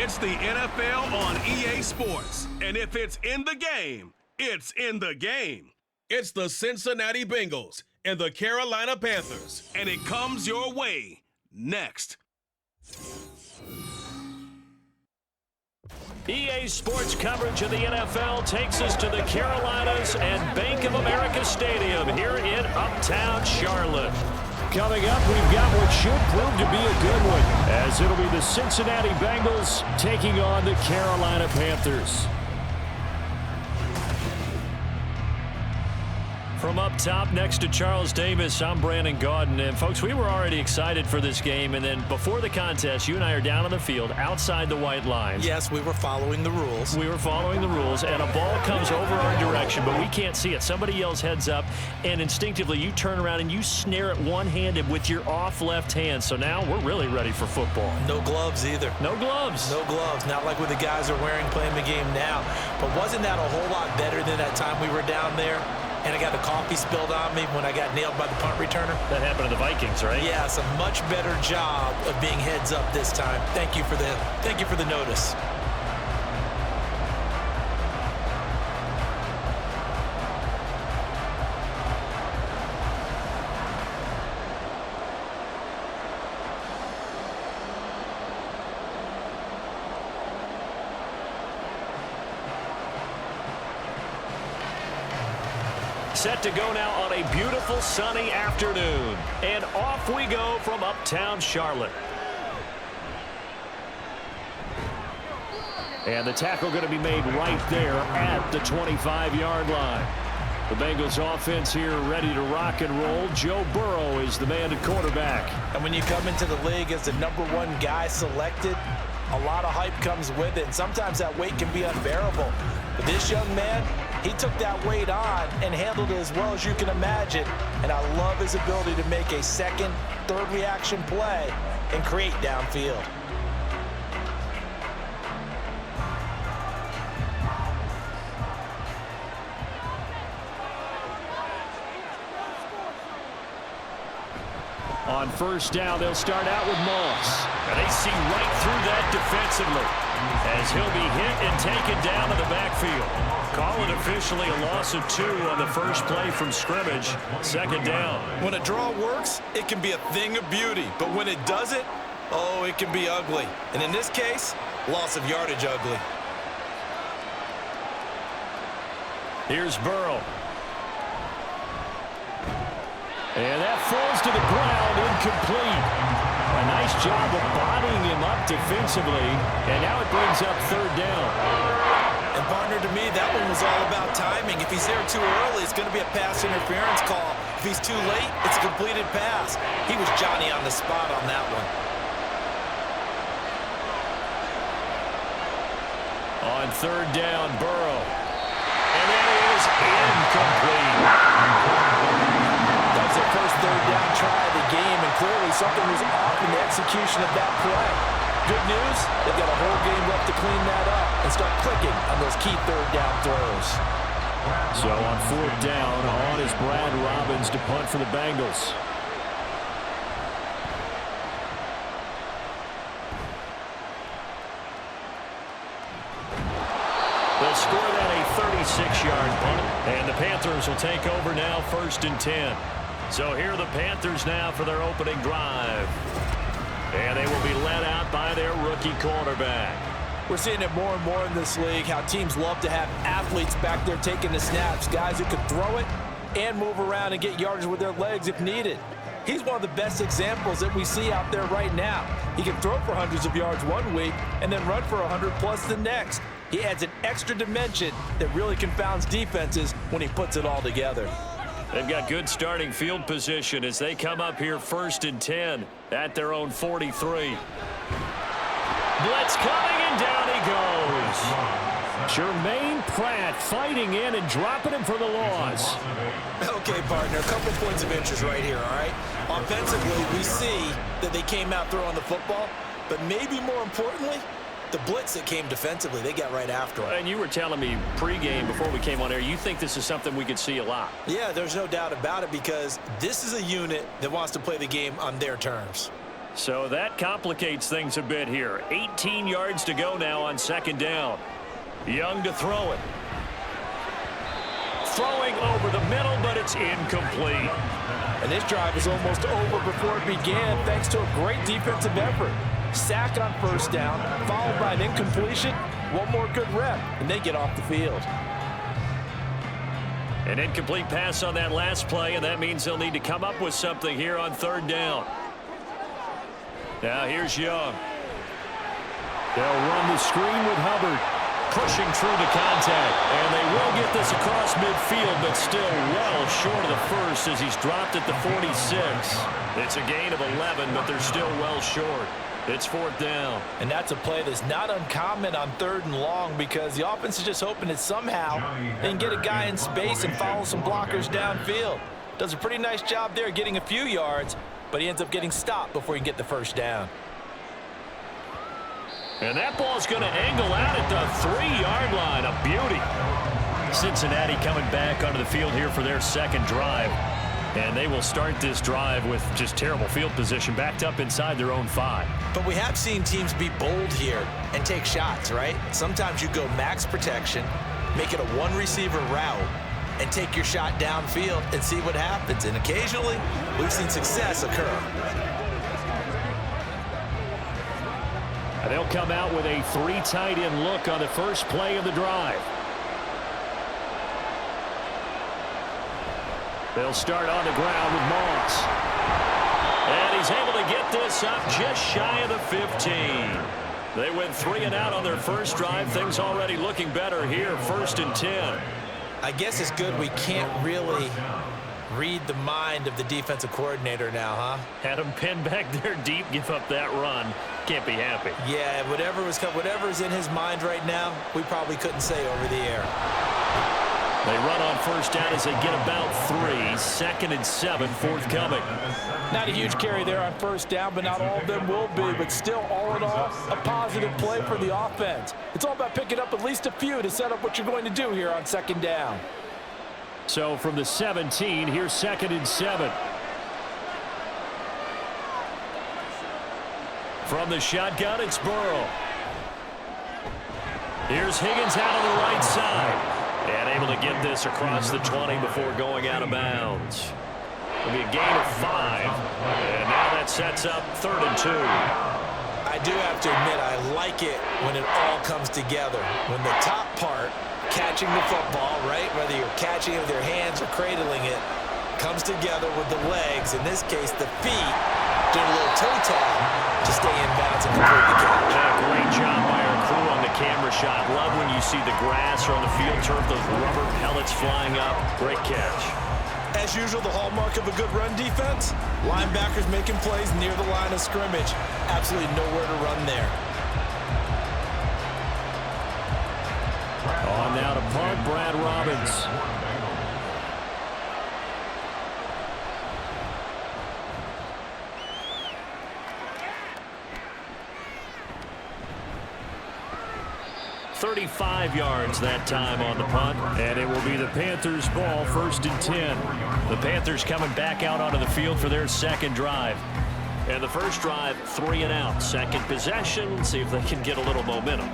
It's the NFL on EA Sports. And if it's in the game, it's in the game. It's the Cincinnati Bengals and the Carolina Panthers. And it comes your way next. EA Sports coverage of the NFL takes us to the Carolinas and Bank of America Stadium here in Uptown Charlotte. Coming up, we've got what should prove to be a good one, as it'll be the Cincinnati Bengals taking on the Carolina Panthers. From up top next to Charles Davis, I'm Brandon Gaudin. And, folks, we were already excited for this game. And then before the contest, you and I are down on the field outside the white lines. Yes, we were following the rules. We were following the rules, and a ball comes over our direction, but we can't see it. Somebody yells heads up, and instinctively you turn around and you snare it one-handed with your off left hand. So now we're really ready for football. No gloves either. No gloves. No gloves. Not like what the guys are wearing playing the game now. But wasn't that a whole lot better than that time we were down there? And I got the coffee spilled on me when I got nailed by the punt returner. That happened to the Vikings, right? Yeah, it's a much better job of being heads up this time. Thank you for the notice. Set to go now on a beautiful sunny afternoon. And off we go from Uptown Charlotte. And the tackle going to be made right there at the 25-yard line. The Bengals offense here ready to rock and roll. Joe Burrow is the man at quarterback. And when you come into the league as the #1 guy selected, a lot of hype comes with it. And sometimes that weight can be unbearable. But this young man, he took that weight on and handled it as well as you can imagine. And I love his ability to make a second, third reaction play and create downfield. On first down, they'll start out with Moss. And they see right through that defensively as he'll be hit and taken down to the backfield. Call it officially a loss of 2 on the first play from scrimmage. Second down. When a draw works, it can be a thing of beauty. But when it doesn't, oh, it can be ugly. And in this case, loss of yardage ugly. Here's Burrow. And that falls to the ground, incomplete. A nice job of bodying him up defensively. And now it brings up third down. And partner, to me, that one was all about timing. If he's there too early, it's going to be a pass interference call. If he's too late, it's a completed pass. He was Johnny on the spot on that one. On third down, Burrow. And that is incomplete. That was their first third down try of the game, and clearly something was off in the execution of that play. Good news, they've got a whole game left to clean that up and start clicking on those key third down throws. So on fourth down, on is Brad Robbins to punt for the Bengals. They'll score that a 36-yard punt, and the Panthers will take over now, 1st and 10. So here are the Panthers now for their opening drive. And they will be led out by their rookie quarterback. We're seeing it more and more in this league, how teams love to have athletes back there taking the snaps, guys who can throw it and move around and get yardage with their legs if needed. He's one of the best examples that we see out there right now. He can throw for hundreds of yards one week and then run for 100+ the next. He adds an extra dimension that really confounds defenses when he puts it all together. They've got good starting field position as they come up here 1st and 10 at their own 43. Blitz coming, and down he goes. Jermaine Pratt fighting in and dropping him for the loss. Okay, partner, a couple points of interest right here, all right? Offensively, we see that they came out throwing the football, but maybe more importantly, the blitz that came defensively, they got right after him. And you were telling me pregame before we came on air, you think this is something we could see a lot. Yeah, there's no doubt about it because this is a unit that wants to play the game on their terms. So that complicates things a bit here. 18 yards to go now on second down. Young to throw it. Throwing over the middle, but it's incomplete. And this drive is almost over before it began thanks to a great defensive effort. Sack on first down, followed by an incompletion. One more good rep, and they get off the field. An incomplete pass on that last play, and that means they'll need to come up with something here on third down. Now here's Young. They'll run the screen with Hubbard. Pushing through the contact, and they will get this across midfield, but still well short of the first as he's dropped at the 46. It's a gain of 11, but they're still well short. It's fourth down. And that's a play that's not uncommon on third and long because the offense is just hoping that somehow they can get a guy in space and follow some blockers downfield. Does a pretty nice job there getting a few yards, but he ends up getting stopped before he can get the first down. And that ball's going to angle out at the 3-yard line. A beauty. Cincinnati coming back onto the field here for their second drive. And they will start this drive with just terrible field position, backed up inside their own 5. But we have seen teams be bold here and take shots, right? Sometimes you go max protection, make it a one-receiver route, and take your shot downfield and see what happens. And occasionally, we've seen success occur. They'll come out with a 3 tight end look on the first play of the drive. They'll start on the ground with Moss. And he's able to get this up just shy of the 15. They went 3 and out on their first drive. Things already looking better here, 1st and 10. I guess it's good we can't really read the mind of the defensive coordinator now, huh? Had him pinned back there deep, give up that run. Can't be happy. Yeah, whatever's in his mind right now, we probably couldn't say over the air. They run on first down as they get about 3. 2nd and 7, forthcoming. Not a huge carry there on first down, but not all of them will be. But still, all in all, a positive play for the offense. It's all about picking up at least a few to set up what you're going to do here on second down. So from the 17, here's 2nd and 7. From the shotgun, it's Burrow. Here's Higgins out on the right side. And able to get this across the 20 before going out of bounds. It'll be a gain of 5. And now that sets up 3rd and 2. I do have to admit, I like it when it all comes together. When the top part, catching the football, right, whether you're catching it with your hands or cradling it, comes together with the legs, in this case the feet, doing a little toe tap to stay in bounds and complete the catch. Yeah, great job by our crew on the camera shot. Love when you see the grass or on the field turf, those rubber pellets flying up. Great catch. As usual, the hallmark of a good run defense, linebackers making plays near the line of scrimmage. Absolutely nowhere to run there. On now to punt, Brad Robbins. .35 yards that time on the punt, and it will be the Panthers' ball, 1st and 10. The Panthers coming back out onto the field for their second drive. And the first drive, 3 and out. Second possession, see if they can get a little momentum.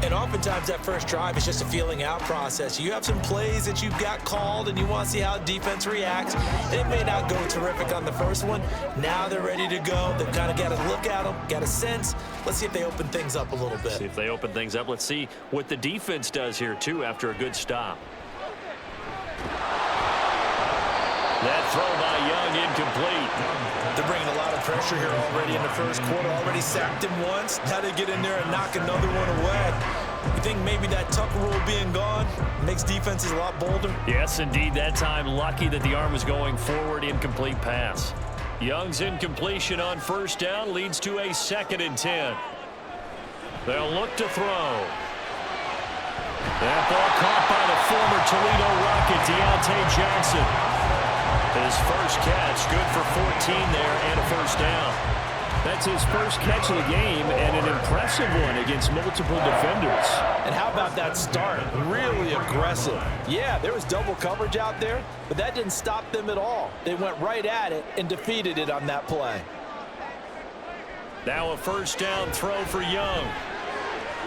And oftentimes that first drive is just a feeling out process. You have some plays that you've got called and you want to see how defense reacts. It may not go terrific on the first one. Now they're ready to go. They've kind of got to look at them, got a sense. Let's see if they open things up a little bit. See if they open things up. Let's see what the defense does here, too, after a good stop. That throw by Young incomplete. They're bringing a lot of pressure here already in the first quarter. Already sacked him once. Now they get in there and knock another one away. You think maybe that Tucker rule being gone makes defenses a lot bolder? Yes, indeed. That time, lucky that the arm was going forward. Incomplete pass. Young's incompletion on first down leads to a 2nd and 10. They'll look to throw. That ball caught by the former Toledo Rocket, Deontay Johnson. His first catch, good for 14 there and a first down. That's his first catch of the game and an impressive one against multiple defenders. And how about that start? Really aggressive. Yeah, there was double coverage out there, but that didn't stop them at all. They went right at it and defeated it on that play. Now a first down throw for Young.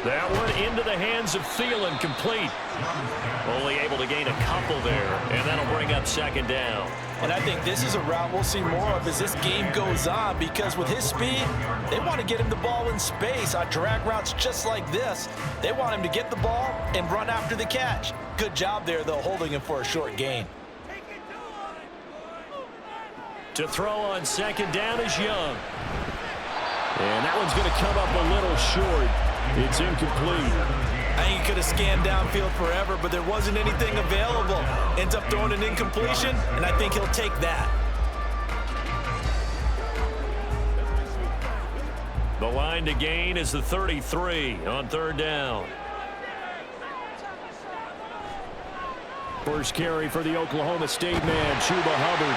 That one into the hands of Thielen, complete. Only able to gain a couple there, and that'll bring up second down. And I think this is a route we'll see more of as this game goes on, because with his speed, they want to get him the ball in space on drag routes just like this. They want him to get the ball and run after the catch. Good job there, though, holding him for a short gain. To throw on second down is Young. And that one's going to come up a little short. It's incomplete. I think he could have scanned downfield forever, but there wasn't anything available. Ends up throwing an incompletion, and I think he'll take that. The line to gain is the 33 on third down. First carry for the Oklahoma State man, Chuba Hubbard.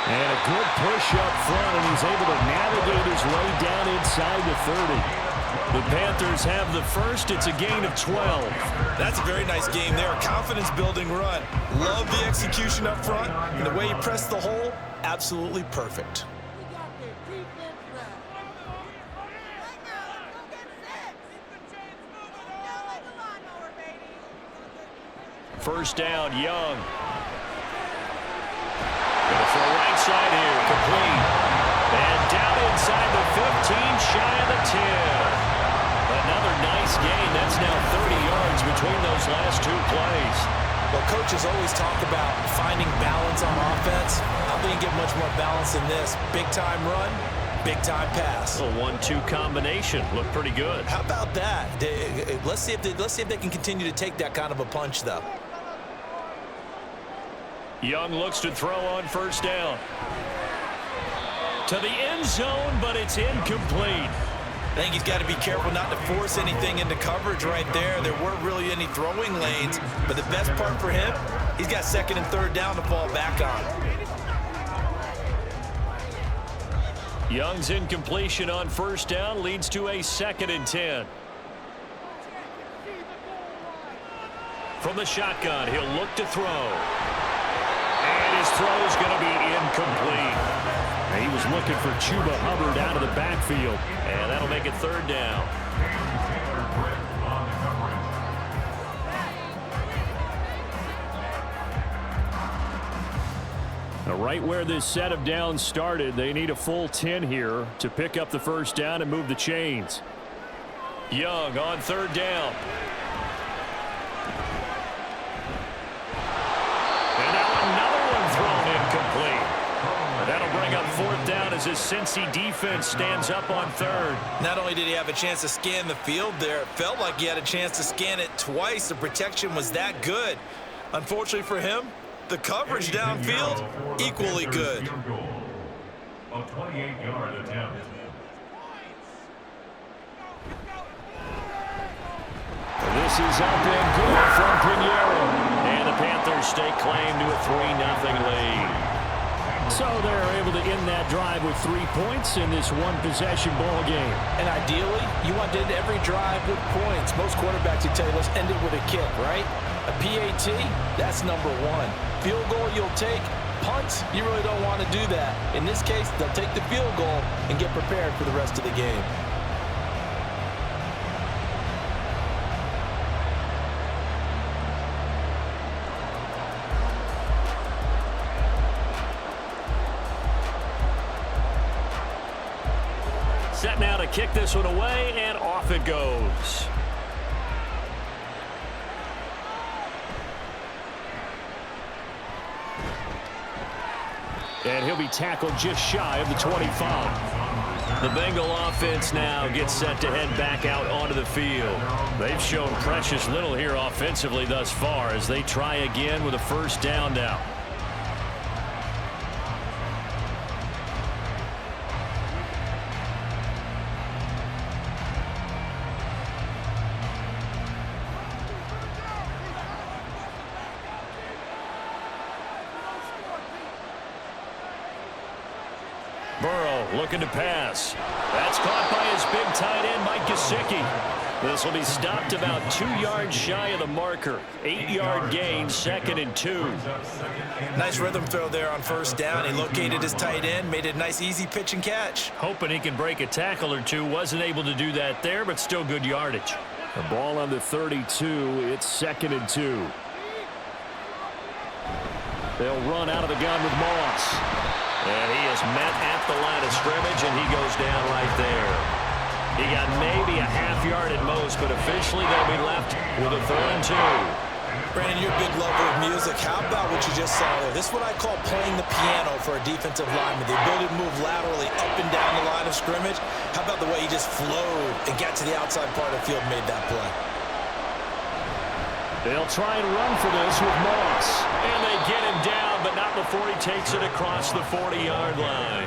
And a good push up front, and he's able to navigate his way down inside the 30. The Panthers have the first. It's a gain of 12. That's a very nice game there. Confidence-building run. Love the execution up front, and the way he pressed the hole, absolutely perfect. First down, Young. Gonna throw right side here, complete. And down inside the 15, shy of the 10. Another nice gain. That's now 30 yards between those last two plays. Well, coaches always talk about finding balance on offense. I don't think you get much more balance than this. Big-time run, big-time pass. A 1-2 combination. Looked pretty good. How about that? Let's see if they can continue to take that kind of a punch, though. Young looks to throw on first down. To the end zone, but it's incomplete. I think he's got to be careful not to force anything into coverage right there. There weren't really any throwing lanes, but the best part for him, he's got second and third down to fall back on. Young's incompletion on first down leads to a 2nd and 10. From the shotgun, he'll look to throw. And his throw's going to be incomplete. He was looking for Chuba Hubbard out of the backfield. And that'll make it third down. Now, right where this set of downs started, they need a full 10 here to pick up the first down and move the chains. Young on third down. And now another one thrown incomplete. That'll bring up fourth down as his Cincy defense stands up on third. Not only did he have a chance to scan the field there, it felt like he had a chance to scan it twice. The protection was that good. Unfortunately for him, the coverage downfield, equally good. A 28-yard attempt. This is up and good from Pinheiro. And the Panthers stake claim to a 3-0 lead. So they're able to end that drive with 3 points in this one-possession ball game. And ideally, you want to end every drive with points. Most quarterbacks would tell you, let's end it with a kick, right? A PAT, that's number one. Field goal you'll take. Punts, you really don't want to do that. In this case, they'll take the field goal and get prepared for the rest of the game. Set now to kick this one away, and off it goes. And he'll be tackled just shy of the 25. The Bengal offense now gets set to head back out onto the field. They've shown precious little here offensively thus far as they try again with a first down now. Burrow looking to pass. That's caught by his big tight end, Mike Gesicki. This will be stopped about 2 yards shy of the marker. 8-yard gain, 2nd and 2. Nice rhythm throw there on first down. He located his tight end, made it a nice easy pitch and catch. Hoping he can break a tackle or two. Wasn't able to do that there, but still good yardage. The ball on the 32. It's 2nd and 2. They'll run out of the gun with Moss. And he is met at the line of scrimmage, and he goes down right there. He got maybe a half yard at most, but officially they'll be left with a 3rd and 2. Brandon, you're a big lover of music. How about what you just saw there? This is what I call playing the piano for a defensive lineman. The ability to move laterally up and down the line of scrimmage. How about the way he just flowed and got to the outside part of the field and made that play? They'll try and run for this with Moss. And they get him down, but not before he takes it across the 40-yard line.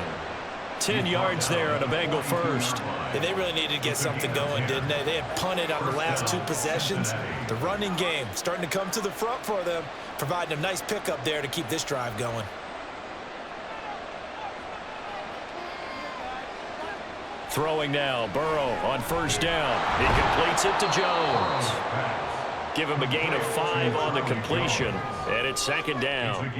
10 yards there on a Bengal first. And they really needed to get something going, didn't they? They had punted on the last 2 possessions. The running game starting to come to the front for them, providing a nice pickup there to keep this drive going. Throwing now, Burrow on first down. He completes it to Jones. Give him a gain of 5 on the completion, and it's 2nd down.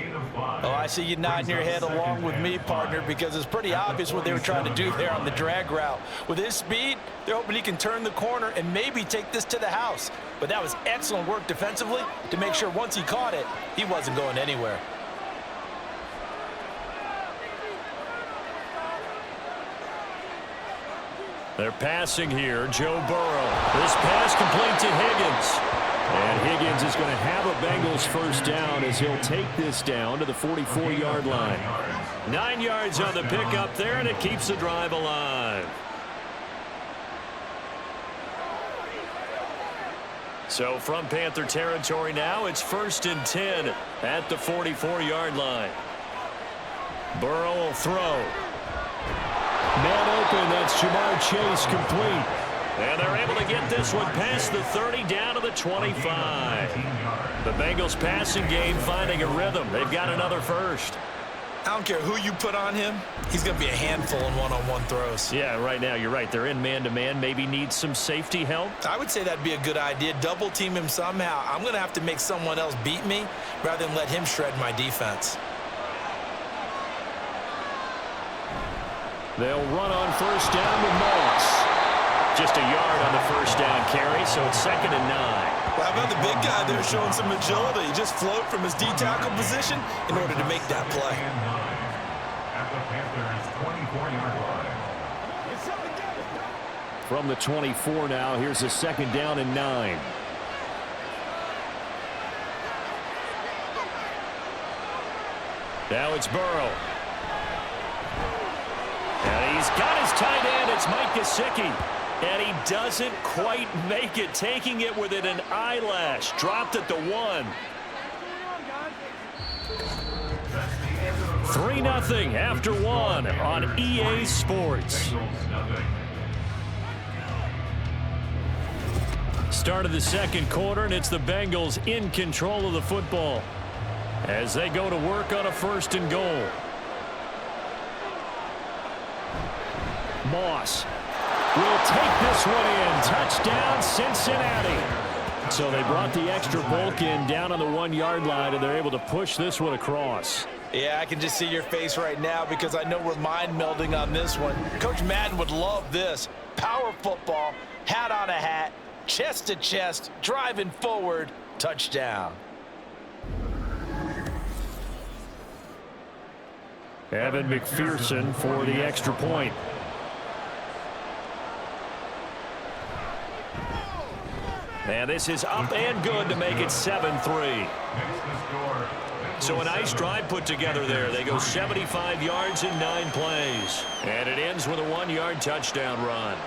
Oh, I see you nodding your head along with me, partner, because it's pretty obvious what they were trying to do there on the drag route. With his speed, they're hoping he can turn the corner and maybe take this to the house. But that was excellent work defensively to make sure once he caught it, he wasn't going anywhere. They're passing here, Joe Burrow. This pass complete to Higgins. And Higgins is going to have a Bengals first down as he'll take this down to the 44-yard line. 9 yards on the pickup there, and it keeps the drive alive. So from Panther territory now, it's 1st and 10 at the 44-yard line. Burrow will throw. Man open, that's Jamar Chase complete. And they're able to get this one past the 30 down to the 25. The Bengals passing game finding a rhythm. They've got another first. I don't care who you put on him. He's going to be a handful in one-on-one throws. Yeah, right now you're right. They're in man-to-man. Maybe needs some safety help. I would say that'd be a good idea. Double team him somehow. I'm going to have to make someone else beat me rather than let him shred my defense. They'll run on first down with Moss. Just a yard on the first down carry, so it's 2nd and 9. Well, how about the big guy there showing some agility? He just float from his D-tackle position in order to make that play. At the Panthers' 24-yard line. From the 24 now, here's a 2nd down and 9. Now it's Burrow. And he's got his tight end. It's Mike Gesicki. And he doesn't quite make it, taking it within an eyelash. Dropped at the 1. 3-0 after 1 on EA Sports. Start of the 2nd quarter, and it's the Bengals in control of the football as they go to work on a 1st and goal. Moss will take this one in. Touchdown, Cincinnati. So they brought the extra bulk in down on the 1-yard line, and they're able to push this one across. Yeah, I can just see your face right now because I know we're mind melding on this one. Coach Madden would love this. Power football, hat on a hat, chest to chest, driving forward, touchdown. Evan McPherson for the extra point. And this is up and good to make it 7-3. So a nice drive put together there. They go 75 yards in 9 plays. And it ends with a 1-yard touchdown run.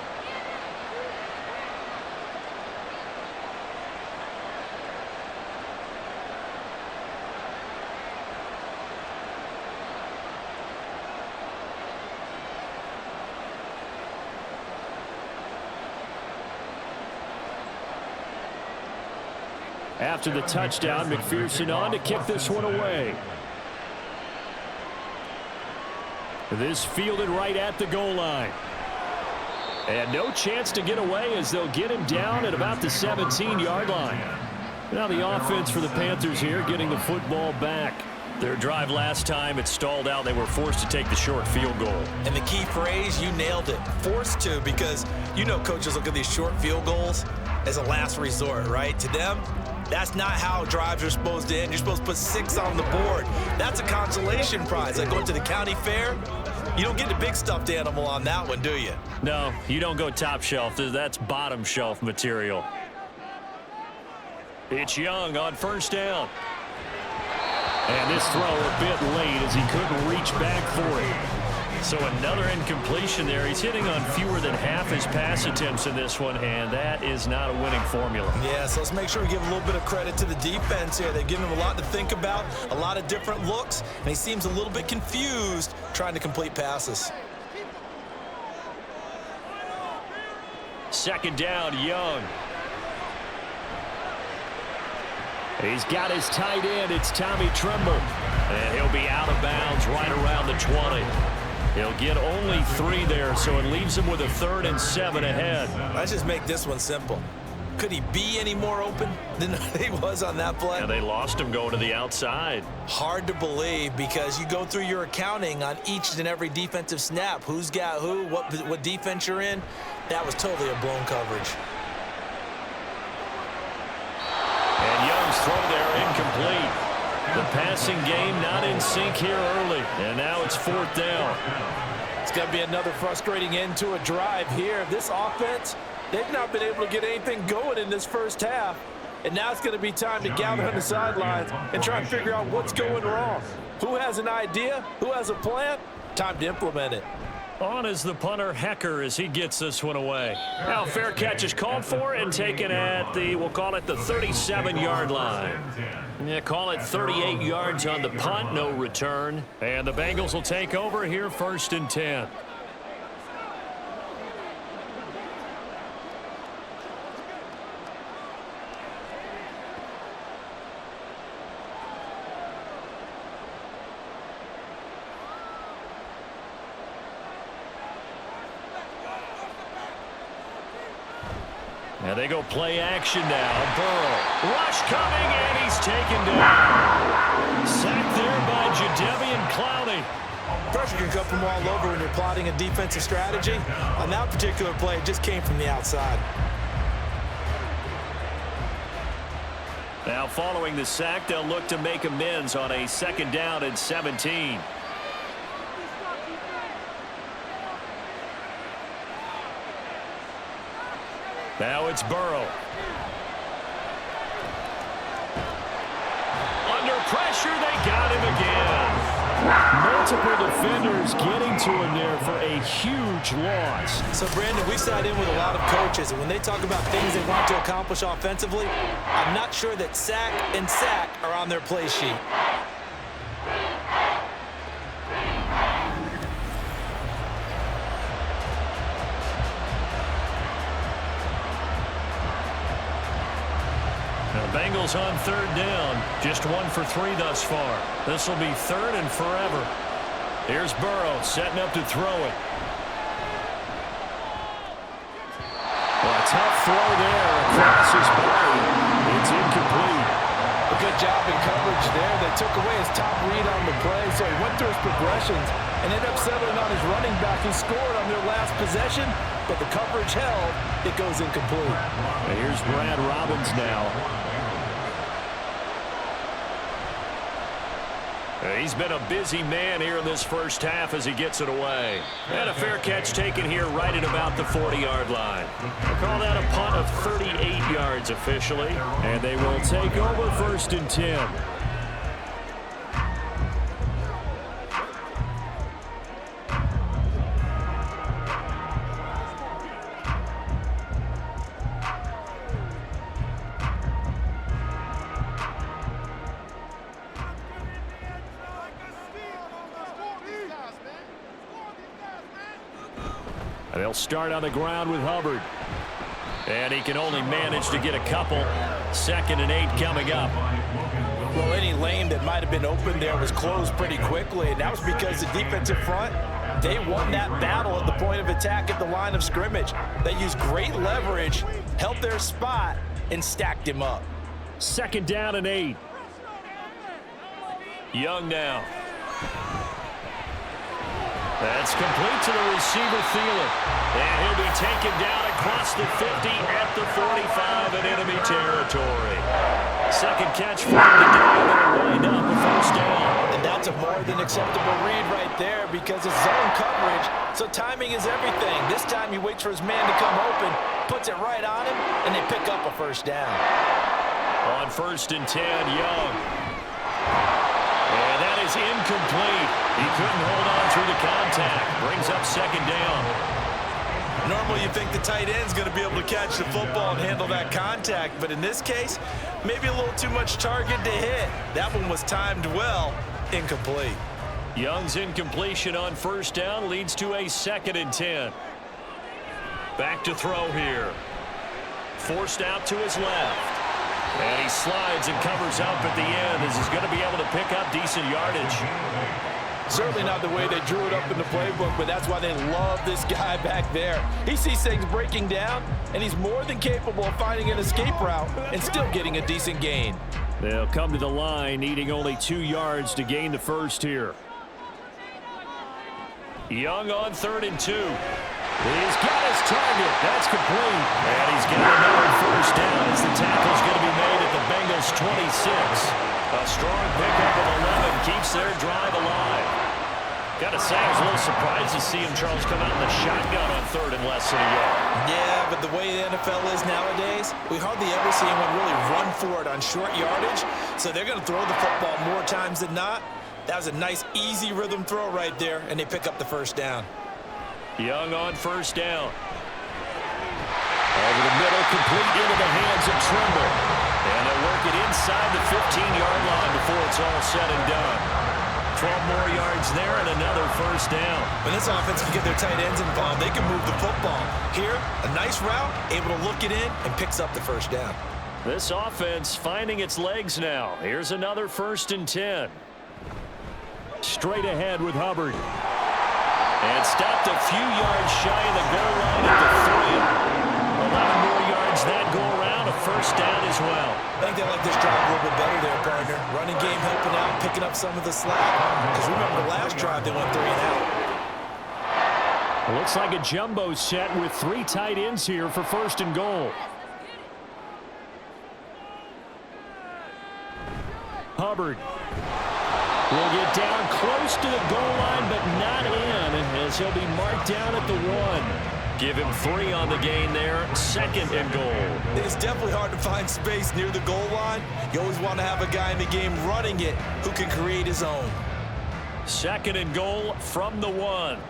After the touchdown, McPherson on to kick this one away. This fielded right at the goal line. And no chance to get away as they'll get him down at about the 17-yard line. Now the offense for the Panthers here getting the football back. Their drive last time, it stalled out. They were forced to take the short field goal. And the key phrase, you nailed it. Forced to, because you know coaches look at these short field goals as a last resort, right? To them, that's not how drives are supposed to end. You're supposed to put 6 on the board. That's a consolation prize. Like going to the county fair, you don't get the big stuffed animal on that one, do you? No, you don't go top shelf. That's bottom shelf material. It's Young on first down. And this throw a bit late as he couldn't reach back for it. So another incompletion there. He's hitting on fewer than half his pass attempts in this one, and that is not a winning formula. Yeah, so let's make sure we give a little bit of credit to the defense here. They've given him a lot to think about, a lot of different looks, and he seems a little bit confused trying to complete passes. Second down, Young. He's got his tight end. It's Tommy Tremble. And he'll be out of bounds right around the 20. He'll get only 3 there, so it leaves him with a 3rd and 7 ahead. Let's just make this one simple. Could he be any more open than he was on that play? And they lost him going to the outside. Hard to believe because you go through your accounting on each and every defensive snap. Who's got who, what defense you're in. That was totally a blown coverage. And Young's throw there incomplete. The passing game not in sync here early. And now it's 4th down. It's going to be another frustrating end to a drive here. This offense, they've not been able to get anything going in this first half. And now it's going to be time to gather on the sidelines and try and figure out what's going wrong. Who has an idea? Who has a plan? Time to implement it. On is the punter, Hecker, as he gets this one away. Now fair catch is called for and taken at the, we'll call it the 37-yard line. Yeah, call it 38 yards on the punt, no return. And the Bengals will take over here 1st and 10. And they go play action now. Burrow. Rush coming, and he's taken down. Sacked there by Jadeveon Clowney. Pressure can come from all over when you're plotting a defensive strategy. On that particular play, it just came from the outside. Now following the sack, they'll look to make amends on a 2nd down and 17. Now it's Burrow. Under pressure, they got him again. Multiple defenders getting to him there for a huge loss. So, Brandon, we sat in with a lot of coaches, and when they talk about things they want to accomplish offensively, I'm not sure that sack and sack are on their play sheet. Bengals on 3rd down. Just 1 for 3 thus far. This will be 3rd and forever. Here's Burrow setting up to throw it. Well, a tough throw there across his body. It's incomplete. A good job in coverage there. They took away his top read on the play, so he went through his progressions and ended up settling on his running back who scored on their last possession, but the coverage held. It goes incomplete. And here's Brad Robbins now. He's been a busy man here in this first half as he gets it away. And a fair catch taken here right at about the 40-yard line. We'll call that a punt of 38 yards officially. And they will take over 1st and 10. They'll start on the ground with Hubbard. And he can only manage to get a couple. 2nd and 8 coming up. Well, any lane that might have been open there was closed pretty quickly, and that was because the defensive front, they won that battle at the point of attack at the line of scrimmage. They used great leverage, held their spot, and stacked him up. 2nd down and 8. Young now. That's complete to the receiver, Thielen. And he'll be taken down across the 50 at the 45 in enemy territory. 2nd catch for him today, and it'll wind up a 1st down. And that's a more than acceptable read right there because it's zone coverage, so timing is everything. This time he waits for his man to come open, puts it right on him, and they pick up a 1st down. On 1st and 10, Young. And that is incomplete. He couldn't hold on through the contact. Brings up 2nd down. Normally you think the tight end's going to be able to catch the football and handle that contact, but in this case, maybe a little too much target to hit. That one was timed well, incomplete. Young's incompletion on 1st down leads to a 2nd and 10. Back to throw here. Forced out to his left. And he slides and covers up at the end as he's going to be able to pick up decent yardage. Certainly not the way they drew it up in the playbook, but that's why they love this guy back there. He sees things breaking down, and he's more than capable of finding an escape route and still getting a decent gain. They'll come to the line, needing only 2 yards to gain the 1st here. Young on 3rd and 2. He's got his target. That's complete. And he's got another 1st down as the tackle's going to be made at the Bengals 26. A strong pickup of 11 keeps their drive alive. Got to say, I was a little surprised to see him, Charles, come out in the shotgun on 3rd and less than a yard. Yeah, but the way the NFL is nowadays, we hardly ever see anyone really run for it on short yardage, so they're going to throw the football more times than not. That was a nice, easy rhythm throw right there, and they pick up the 1st down. Young on 1st down. Over the middle, complete into the hands of Trimble. And they'll work it inside the 15-yard line before it's all said and done. 12 more yards there and another 1st down. When this offense can get their tight ends involved, they can move the football. Here, a nice route, able to look it in, and picks up the 1st down. This offense finding its legs now. Here's another 1st and 10. Straight ahead with Hubbard. And stopped a few yards shy of the goal line at the 3. 11 more yards that go around, a 1st down as well. I think they like this drive a little bit better there, partner. Running game helping out, picking up some of the slack. Because remember the last drive, they went 3 and out. It looks like a jumbo set with 3 tight ends here for 1st and goal. Hubbard will get down close to the goal line, but not in, as he'll be marked down at the 1. Give him 3 on the gain there, 2nd and goal. It's definitely hard to find space near the goal line. You always want to have a guy in the game running it who can create his own. 2nd and goal from the 1.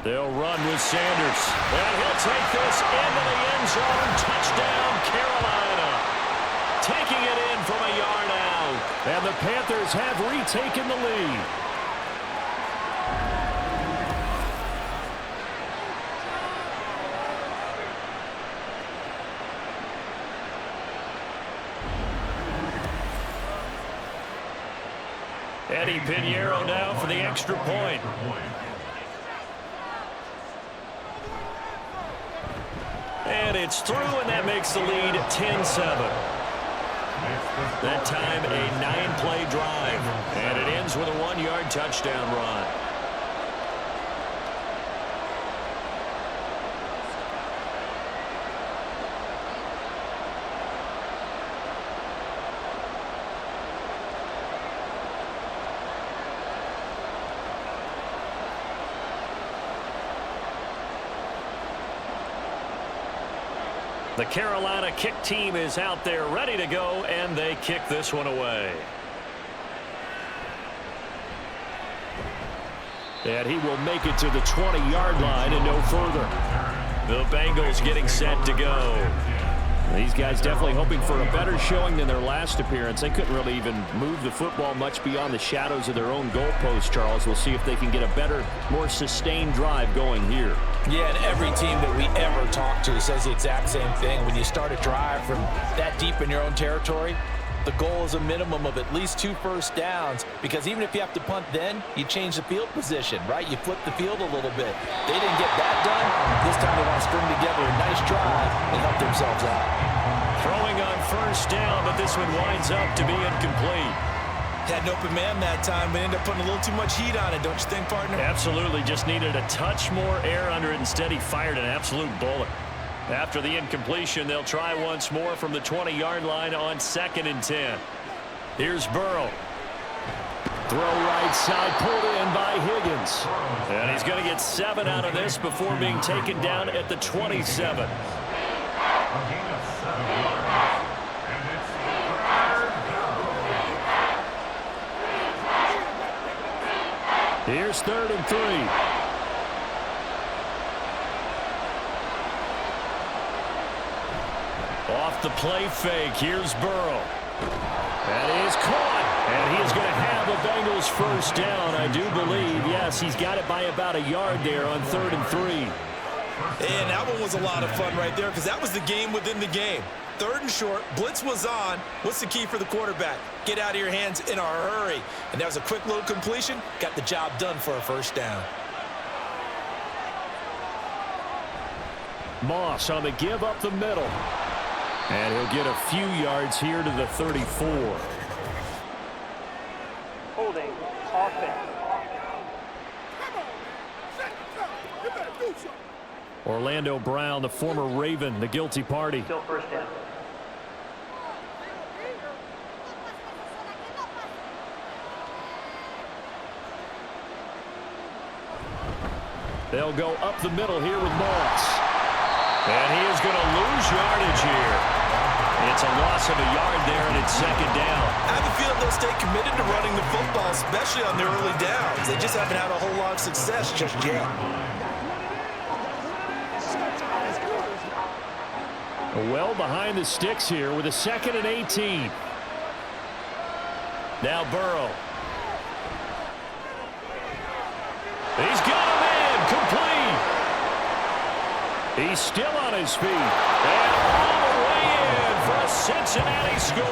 They'll run with Sanders. And he'll take this into the end zone. Touchdown, Carolina. Taking it in from a yard out. And the Panthers have retaken the lead. Eddie Pinheiro now for the extra point. And it's through, and that makes the lead 10-7. That time, a 9-play drive. And it ends with a 1-yard touchdown run. The Carolina kick team is out there ready to go, and they kick this one away. And he will make it to the 20-yard line and no further. The Bengals getting set to go. These guys definitely hoping for a better showing than their last appearance. They couldn't really even move the football much beyond the shadows of their own goalpost, Charles. We'll see if they can get a better, more sustained drive going here. Yeah, and every team that we ever talk to says the exact same thing. When you start a drive from that deep in your own territory, the goal is a minimum of at least 2 first downs, because even if you have to punt then, you change the field position, right? You flip the field a little bit. They didn't get that done. This time they want to string together a nice drive and help themselves out. Throwing on first down, but this one winds up to be incomplete. Had an open man that time, but ended up putting a little too much heat on it, don't you think, partner? Absolutely, just needed a touch more air under it. Instead, he fired an absolute bullet. After the incompletion, they'll try once more from the 20-yard line on 2nd and 10. Here's Burrow. Throw right side, pulled in by Higgins. And he's going to get 7 out of this before being taken down at the 27. Here's 3rd and 3. Off the play fake, here's Burrow. That is caught, and he is going to have the Bengals first down, I do believe. Yes, he's got it by about a yard there on 3rd and 3. And that one was a lot of fun right there, because that was the game within the game. 3rd and short, blitz was on. What's the key for the quarterback? Get out of your hands in a hurry. And that was a quick little completion. Got the job done for a first down. Moss on the give up the middle. And he'll get a few yards here to the 34. Holding offense. Orlando Brown, the former Raven, the guilty party. Still first down. They'll go up the middle here with Moss. And he is going to lose yardage here. It's a loss of a yard there, and it's 2nd down. I have a feeling they'll stay committed to running the football, especially on the early downs. They just haven't had a whole lot of success just yet. Well behind the sticks here with a 2nd and 18. Now Burrow. He's got a man complete. He's still on his feet. And all the way in for a Cincinnati score.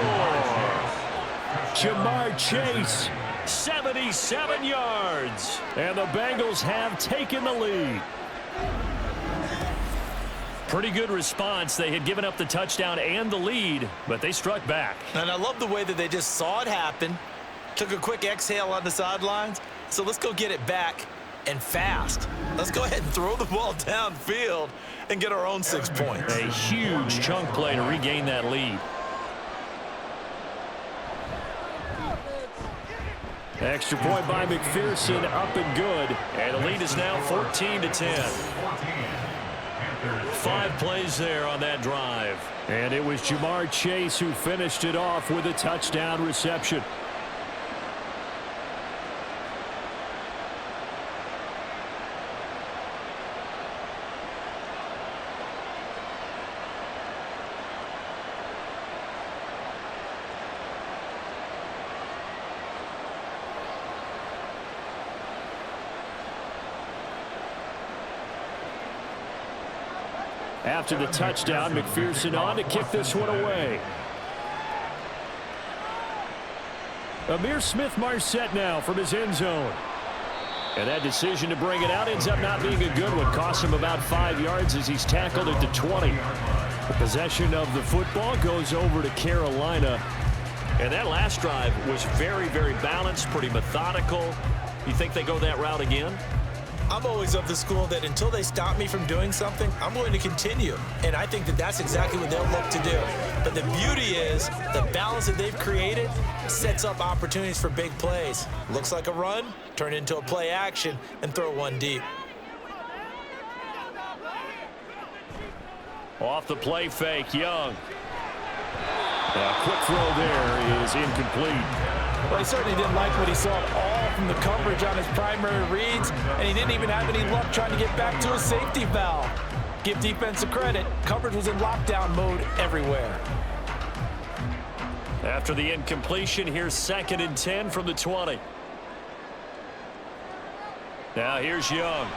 Jamar Chase, 77 yards. And the Bengals have taken the lead. Pretty good response. They had given up the touchdown and the lead, but they struck back. And I love the way that they just saw it happen, took a quick exhale on the sidelines. So let's go get it back, and fast. Let's go ahead and throw the ball downfield and get our own 6 points. A huge chunk play to regain that lead. Extra point by McPherson, up and good. And the lead is now 14-10. 5 plays there on that drive. And it was Jamar Chase who finished it off with a touchdown reception. After the touchdown, McPherson on to kick this one away. Amir Smith-Marset now from his end zone. And that decision to bring it out ends up not being a good one. Costs him about 5 yards as he's tackled at the 20. The possession of the football goes over to Carolina. And that last drive was very, very balanced, pretty methodical. You think they go that route again? I'm always of the school that until they stop me from doing something, I'm going to continue. And I think that that's exactly what they'll look to do. But the beauty is the balance that they've created sets up opportunities for big plays. Looks like a run, turn it into a play action, and throw one deep. Off the play fake, Young. A quick throw there is incomplete. Well, he certainly didn't like what he saw at all from the coverage on his primary reads, and he didn't even have any luck trying to get back to his safety valve. Give defense a credit. Coverage was in lockdown mode everywhere. After the incompletion, here's 2nd and 10 from the 20. Now here's Young.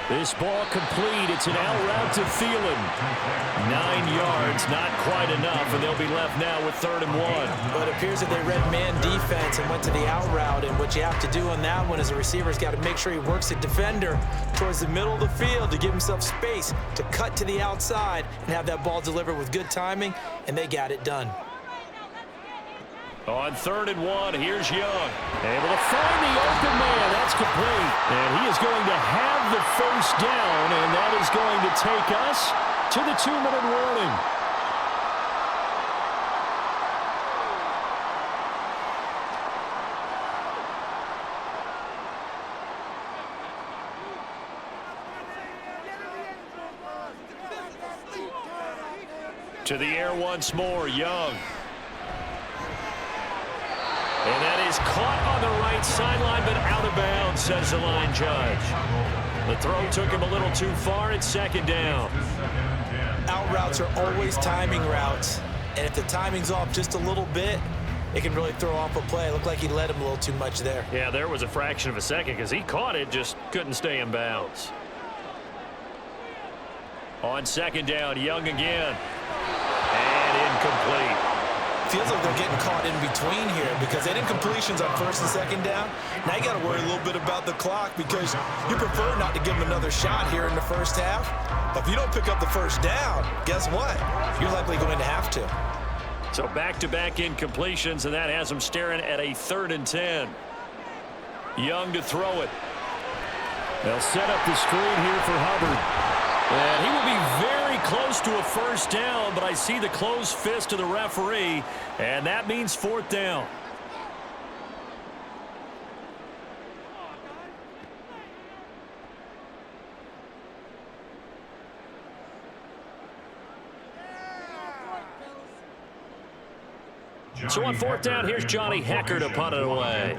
This ball complete. It's an out route to Thielen. 9 yards, not quite enough, and they'll be left now with 3rd and 1. But it appears that they read man defense and went to the out route, and what you have to do on that one as a receiver's got to make sure he works the defender towards the middle of the field to give himself space to cut to the outside and have that ball delivered with good timing, and they got it done. On 3rd and 1, here's Young. Able to find the open man. That's complete. And he is going to have the first down, and that is going to take us to the 2-minute warning. To the air once more, Young. And that is caught on the right sideline, but out of bounds, says the line judge. The throw took him a little too far. It's 2nd down. Out routes are always timing routes, and if the timing's off just a little bit, it can really throw off a play. It looked like he led him a little too much there. Yeah, there was a fraction of a second because he caught it, just couldn't stay in bounds. On 2nd down, Young again. And incomplete. Feels like they're getting caught in between here because they didn't completions on 1st and 2nd down. Now you got to worry a little bit about the clock because you prefer not to give them another shot here in the first half. But if you don't pick up the first down, guess what? You're likely going to have to. So back-to-back incompletions, and that has them staring at a 3rd and 10. Young to throw it. They'll set up the screen here for Hubbard. And he will be very close to a first down, but I see the closed fist of the referee, and that means 4th down. So on 4th down, here's Johnny Hecker to punt it away.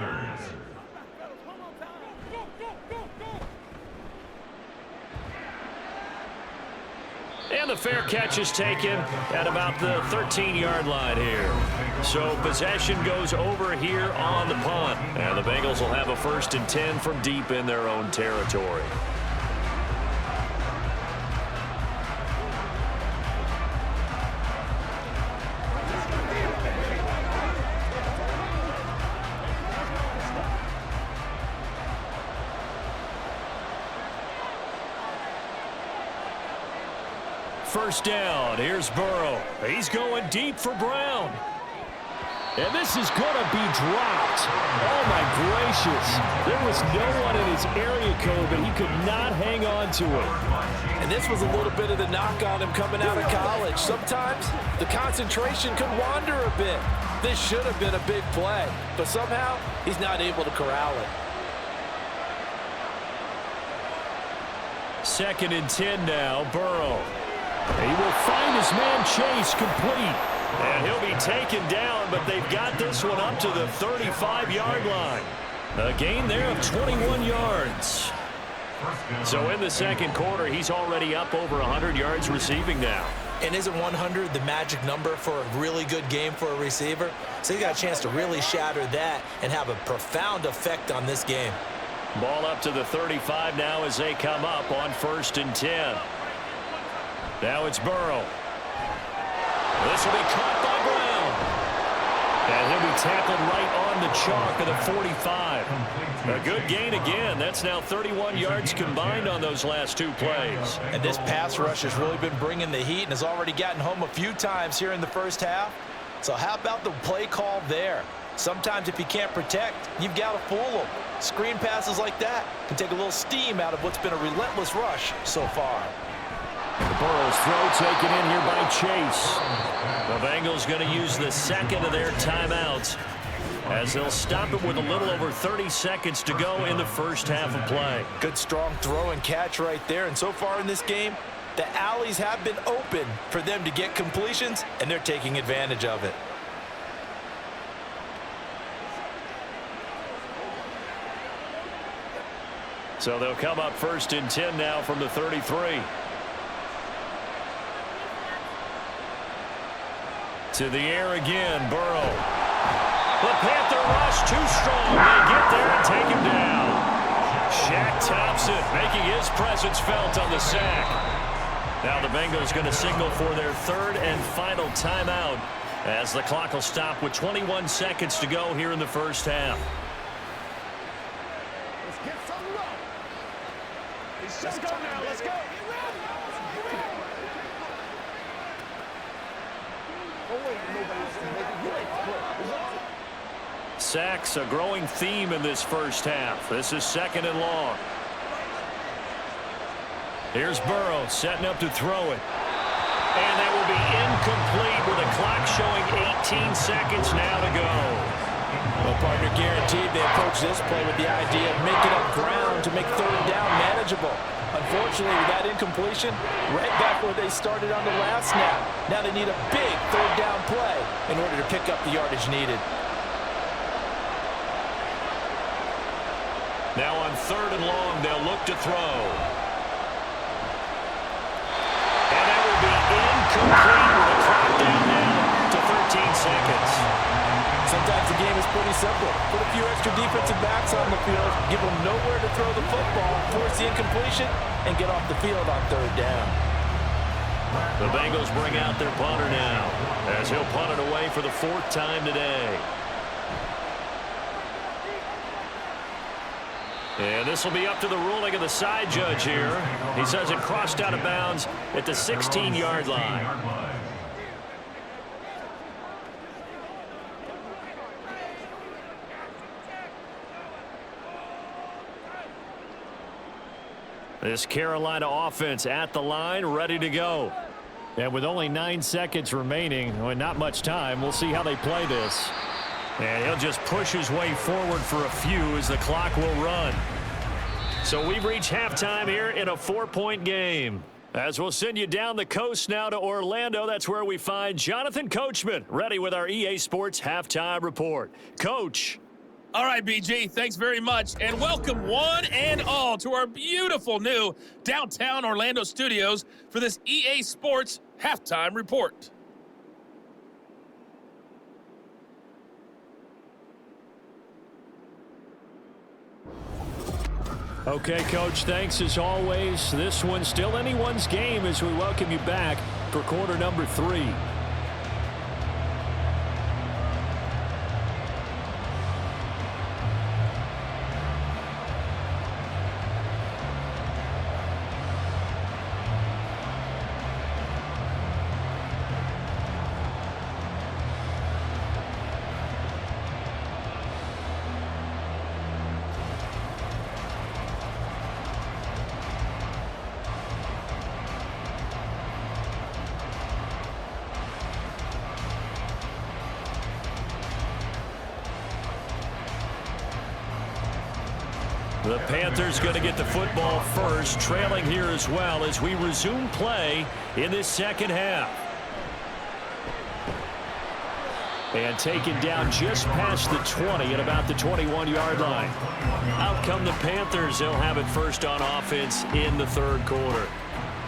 And the fair catch is taken at about the 13-yard line here. So possession goes over here on the punt. And the Bengals will have a 1st and 10 from deep in their own territory. First down, here's Burrow. He's going deep for Brown. And this is going to be dropped. Oh, my gracious. There was no one in his area code, but he could not hang on to it. And this was a little bit of the knock on him coming out of college. Sometimes the concentration could wander a bit. This should have been a big play, but somehow he's not able to corral it. 2nd and 10 now, Burrow. He will find his man Chase complete. And he'll be taken down, but they've got this one up to the 35-yard line. A gain there of 21 yards. So in the 2nd quarter, he's already up over 100 yards receiving now. And isn't 100 the magic number for a really good game for a receiver? So he got a chance to really shatter that and have a profound effect on this game. Ball up to the 35 now as they come up on 1st and 10. Now it's Burrow. This will be caught by Brown. And he'll be tackled right on the chalk of the 45. A good gain again. That's now 31 yards combined on those last 2 plays. And this pass rush has really been bringing the heat and has already gotten home a few times here in the first half. So how about the play call there? Sometimes if you can't protect, you've got to fool them. Screen passes like that can take a little steam out of what's been a relentless rush so far. The Burrow's throw taken in here by Chase. The Bengals going to use the 2nd of their timeouts as they'll stop it with a little over 30 seconds to go in the first half of play. Good strong throw and catch right there. And so far in this game, the alleys have been open for them to get completions, and they're taking advantage of it. So they'll come up 1st and 10 now from the 33. To the air again, Burrow. The Panther rush too strong. They get there and take him down. Shaq Thompson making his presence felt on the sack. Now the Bengals going to signal for their third and final timeout as the clock will stop with 21 seconds to go here in the first half. Let's get some love. Let's go now. Let's go. Sacks a growing theme in this first half. This is 2nd and long. Here's Burrow setting up to throw it. And that will be incomplete with a clock showing 18 seconds now to go. Well, partner, guaranteed they approach this play with the idea of making up ground to make third down manageable. Unfortunately, with that incompletion, right back where they started on the last snap. Now they need a big third down play in order to pick up the yardage needed. Now on 3rd and long, they'll look to throw. And that will be incomplete with a clock down now to 13 seconds. Sometimes the game is pretty simple. Put a few extra defensive backs on the field, give them nowhere to throw the football, force the incompletion, and get off the field on 3rd down. The Bengals bring out their punter now as he'll punt it away for the 4th time today. And this will be up to the ruling of the side judge here. He says it crossed out of bounds at the 16-yard line. This Carolina offense at the line, ready to go. And with only 9 seconds remaining, well, not much time, we'll see how they play this. And he'll just push his way forward for a few as the clock will run. So we've reached halftime here in a 4-point game. As we'll send you down the coast now to Orlando, that's where we find Jonathan Coachman, ready with our EA Sports Halftime Report. Coach. All right, BG, thanks very much, and welcome one and all to our beautiful new downtown Orlando studios for this EA Sports Halftime Report. Okay, Coach, thanks as always. This one's still anyone's game as we welcome you back for quarter number 3. The Panthers going to get the football first, trailing here as well as we resume play in this second half. And taken down just past the 20 at about the 21-yard line. Out come the Panthers. They'll have it first on offense in the 3rd quarter.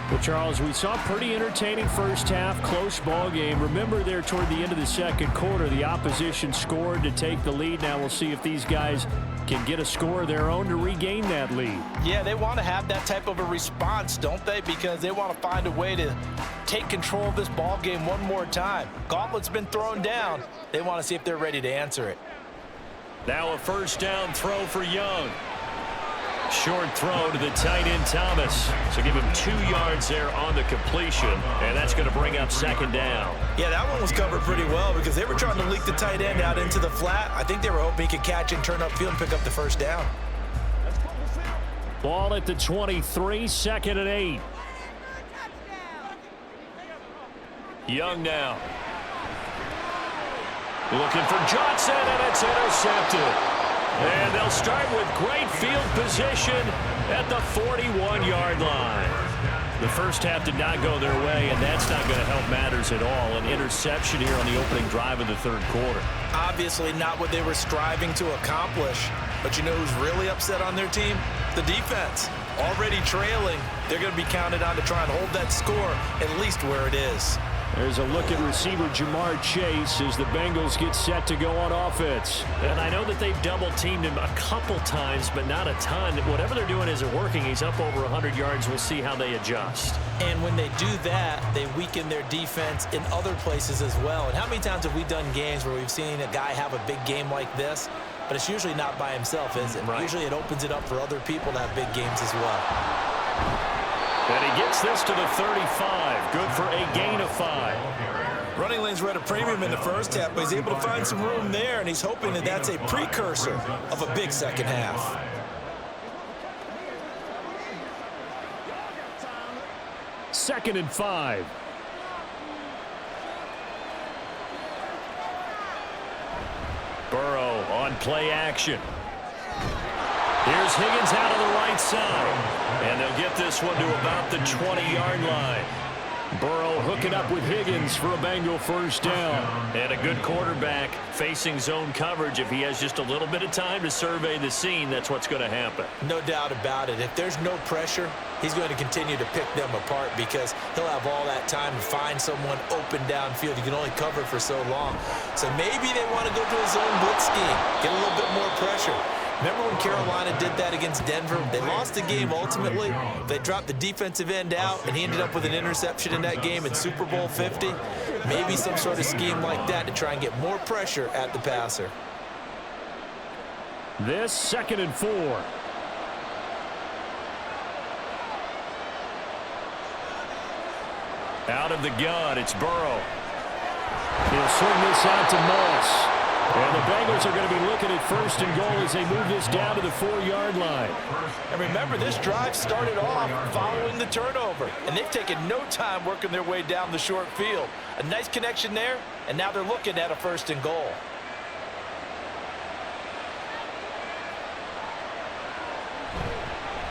Well, Charles, we saw a pretty entertaining first half, close ball game. Remember there toward the end of the 2nd quarter, the opposition scored to take the lead. Now we'll see if these guys can get a score of their own to regain that lead. Yeah, they want to have that type of a response, don't they? Because they want to find a way to take control of this ball game one more time. Gauntlet's been thrown down. They want to see if they're ready to answer it. Now a first down throw for Young. Short throw to the tight end Thomas. So give him 2 yards there on the completion, and that's going to bring up 2nd down. Yeah, that one was covered pretty well because they were trying to leak the tight end out into the flat. I think they were hoping he could catch and turn upfield and pick up the first down. Ball at the 23, 2nd and 8. Young now. Looking for Johnson, and it's intercepted. And they'll start with great field position at the 41-yard line. The first half did not go their way, and that's not going to help matters at all. An interception here on the opening drive of the 3rd quarter. Obviously not what they were striving to accomplish. But you know who's really upset on their team? The defense. Already trailing, they're going to be counted on to try and hold that score at least where it is. There's a look at receiver Jamar Chase as the Bengals get set to go on offense. And I know that they've double-teamed him a couple times, but not a ton. Whatever they're doing isn't working. He's up over 100 yards. We'll see how they adjust. And when they do that, they weaken their defense in other places as well. And how many times have we done games where we've seen a guy have a big game like this, but it's usually not by himself, is it? Right. Usually it opens it up for other people to have big games as well. And he gets this to the 35. Good for a gain of 5. Running lanes were at a premium in the first half, but he's able to find some room there, and he's hoping that that's a precursor of a big second half. Second and 5. Burrow on play action. Here's Higgins out on the right side. And they'll get this one to about the 20-yard line. Burrow hooking up with Higgins for a Bengal first down. And a good quarterback facing zone coverage. If he has just a little bit of time to survey the scene, that's what's going to happen. No doubt about it. If there's no pressure, he's going to continue to pick them apart because he'll have all that time to find someone open downfield. You can only cover for so long. So maybe they want to go to a zone blitz scheme, get a little bit more pressure. Remember when Carolina did that against Denver? They lost the game ultimately. They dropped the defensive end out, and he ended up with an interception in that game in Super Bowl 50. Maybe some sort of scheme like that to try and get more pressure at the passer. This second and 4. Out of the gun, it's Burrow. He'll swing this out to Moss. And the Bengals are going to be looking at first and goal as they move this down to the 4-yard line. And remember, this drive started off following the turnover, and they've taken no time working their way down the short field. A nice connection there, and now they're looking at a first and goal.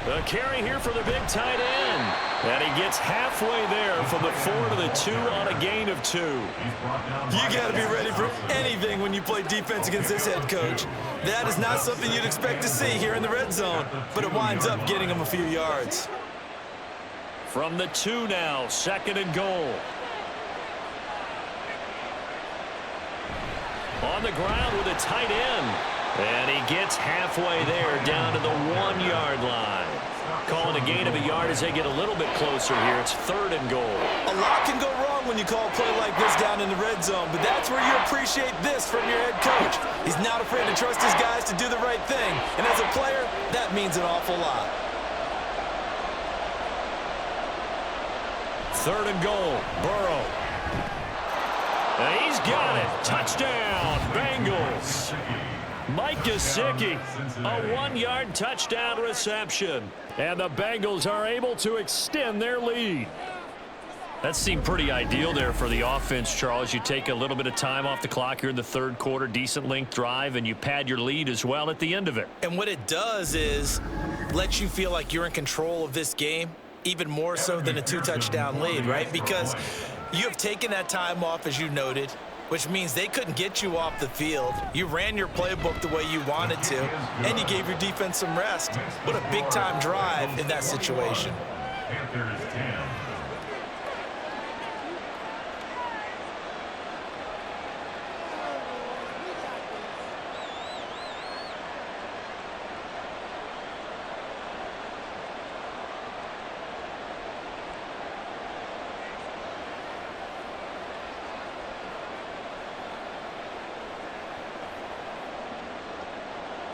A carry here for the big tight end. And he gets halfway there from the 4 to the 2 on a gain of 2. You got to be ready for anything when you play defense against this head coach. That is not something you'd expect to see here in the red zone, but it winds up getting him a few yards. From the 2 now, second and goal. On the ground with a tight end. And he gets halfway there down to the 1-yard line. Calling a gain of a yard as they get a little bit closer here. It's third and goal. A lot can go wrong when you call a play like this down in the red zone, but that's where you appreciate this from your head coach. He's not afraid to trust his guys to do the right thing, and as a player, that means an awful lot. Third and goal, Burrow. And he's got it. Touchdown, Bengals. Mike Gesicki, a 1-yard touchdown reception. And the Bengals are able to extend their lead. That seemed pretty ideal there for the offense, Charles. You take a little bit of time off the clock here in the third quarter, decent length drive, and you pad your lead as well at the end of it. And what it does is let you feel like you're in control of this game, even more so than a 2-touchdown lead, right? Because you have taken that time off, as you noted, which means they couldn't get you off the field. You ran your playbook the way you wanted to, and you gave your defense some rest. What a big-time drive in that situation. Panthers 10.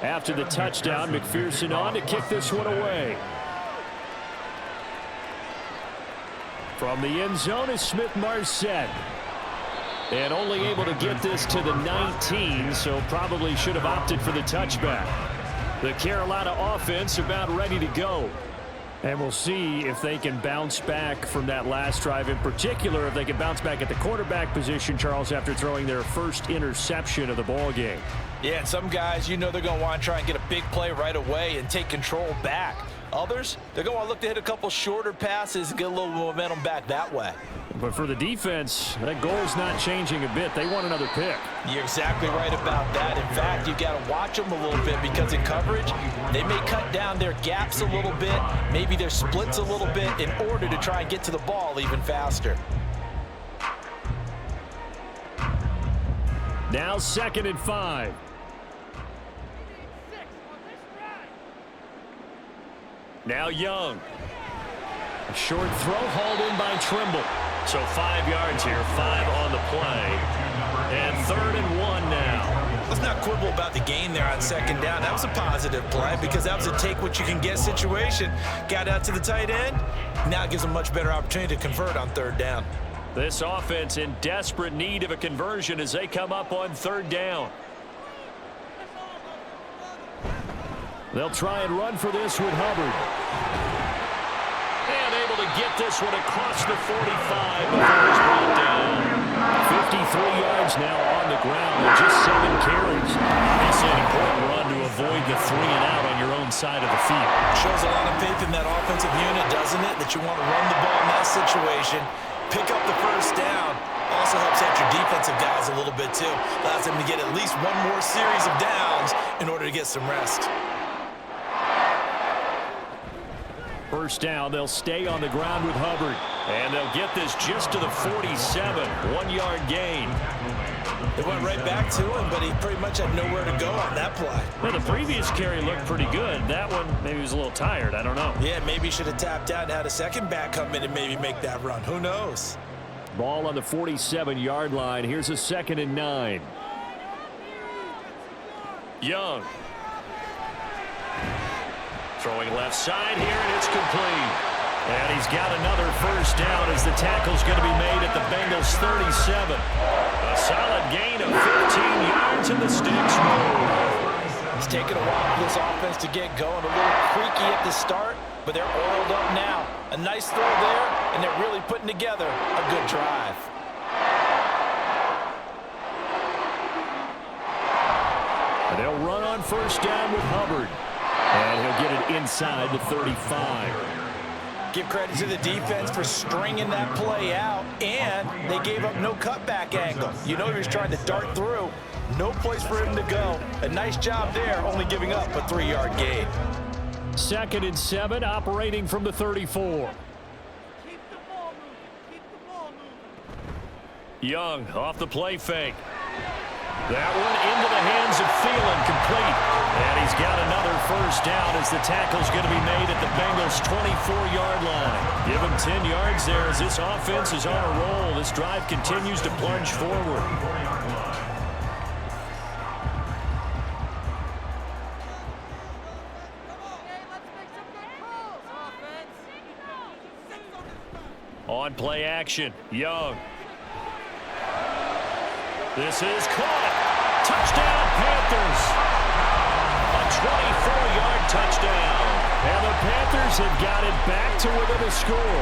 After the touchdown, McPherson on to kick this one away. From the end zone is Smith-Marset. And only able to get this to the 19, so probably should have opted for the touchback. The Carolina offense about ready to go. And we'll see if they can bounce back from that last drive, in particular if they can bounce back at the quarterback position, Charles, after throwing their first interception of the ball game. Yeah, and some guys, you know they're going to want to try and get a big play right away and take control back. Others, they're going to look to hit a couple shorter passes and get a little momentum back that way. But for the defense, that goal's not changing a bit. They want another pick. You're exactly right about that. In fact, you got to watch them a little bit because in coverage, they may cut down their gaps a little bit, maybe their splits a little bit in order to try and get to the ball even faster. Now 2nd and 5. Now Young. A short throw hauled in by Trimble. So 5 yards here, 5 on the play. And 3rd and 1 now. Let's not quibble about the gain there on 2nd down. That was a positive play because that was a take-what-you-can-get situation. Got out to the tight end. Now it gives them much better opportunity to convert on 3rd down. This offense in desperate need of a conversion as they come up on 3rd down. They'll try and run for this with Hubbard. And able to get this one across the 45 before he's brought down. 53 yards now on the ground with just 7 carries. Obviously an important run to avoid the 3 and out on your own side of the field. Shows a lot of faith in that offensive unit, doesn't it? That you want to run the ball in that situation. Pick up the 1st down. Also helps out your defensive guys a little bit too. Allows them to get at least one more series of downs in order to get some rest. 1st down, they'll stay on the ground with Hubbard. And they'll get this just to the 47. 1-yard gain. They went right back to him, but he pretty much had nowhere to go on that play. Well, the previous carry looked pretty good. That one, maybe he was a little tired. I don't know. Yeah, maybe he should have tapped out and had a second back come in and maybe make that run. Who knows? Ball on the 47-yard line. Here's a 2nd and 9. Young. Throwing left side here, and it's complete. And he's got another 1st down as the tackle's going to be made at the Bengals 37. A solid gain of 15 yards, and the sticks move. It's taken a while for this offense to get going. A little creaky at the start, but they're oiled up now. A nice throw there, and they're really putting together a good drive. And they'll run on 1st down with Hubbard. And he'll get it inside the 35. Give credit to the defense for stringing that play out, and they gave up no cutback angle. You know he was trying to dart through. No place for him to go. A nice job there, only giving up a 3-yard gain. 2nd and 7, operating from the 34. Young off the play fake. That one into the hands of Thielen, complete. And he's got another 1st down as the tackle's going to be made at the Bengals' 24-yard line. Give him 10 yards there as this offense is on a roll. This drive continues to plunge forward. On play action, Young. This is caught. Touchdown, Panthers. A 24-yard touchdown. And the Panthers have got it back to within a score.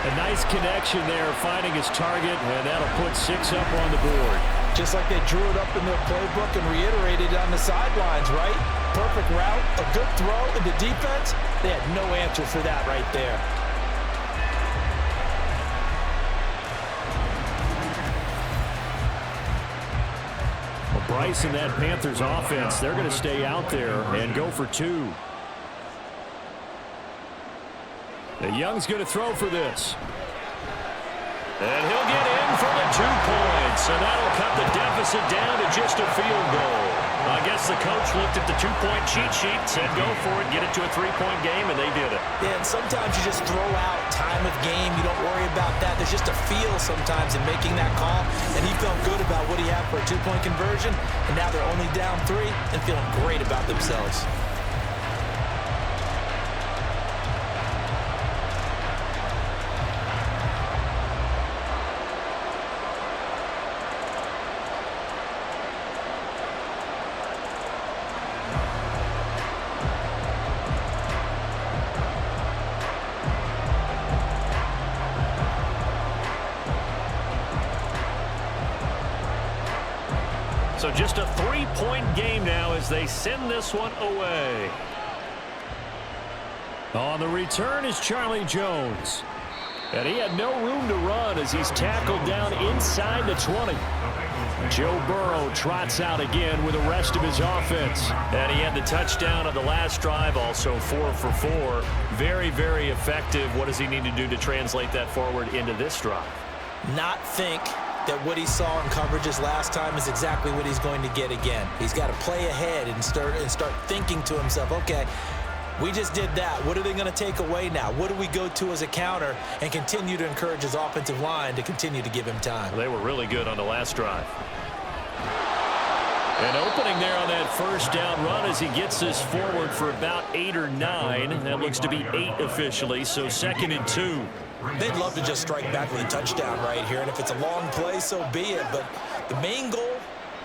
A nice connection there, finding his target, and that'll put 6 up on the board. Just like they drew it up in their playbook and reiterated on the sidelines, right? Perfect route, a good throw, and the defense, they had no answer for that right there. Bryce and that Panthers offense, they're going to stay out there and go for 2. And Young's going to throw for this. And he'll get in for the 2 points. And that'll cut the deficit down to just a field goal. I guess the coach looked at the 2-point cheat sheet, said go for it, get it to a 3-point game, and they did it. Yeah, and sometimes you just throw out time of game. You don't worry about that. There's just a feel sometimes in making that call. And he felt good about what he had for a 2-point conversion. And now they're only down 3 and feeling great about themselves. So just a 3-point game now as they send this one away. On the return is Charlie Jones. And he had no room to run as he's tackled down inside the 20. Joe Burrow trots out again with the rest of his offense. And he had the touchdown on the last drive, also 4 for 4. Very, very effective. What does he need to do to translate that forward into this drive? Not think, that what he saw in coverages last time is exactly what he's going to get again. He's got to play ahead and start thinking to himself, okay, we just did that. What are they going to take away now? What do we go to as a counter? And continue to encourage his offensive line to continue to give him time. They were really good on the last drive. And opening there on that first down run as he gets this forward for about 8 or 9. That looks to be 8 officially, so 2nd and 2. They'd love to just strike back with a touchdown right here, and if it's a long play, so be it. But the main goal,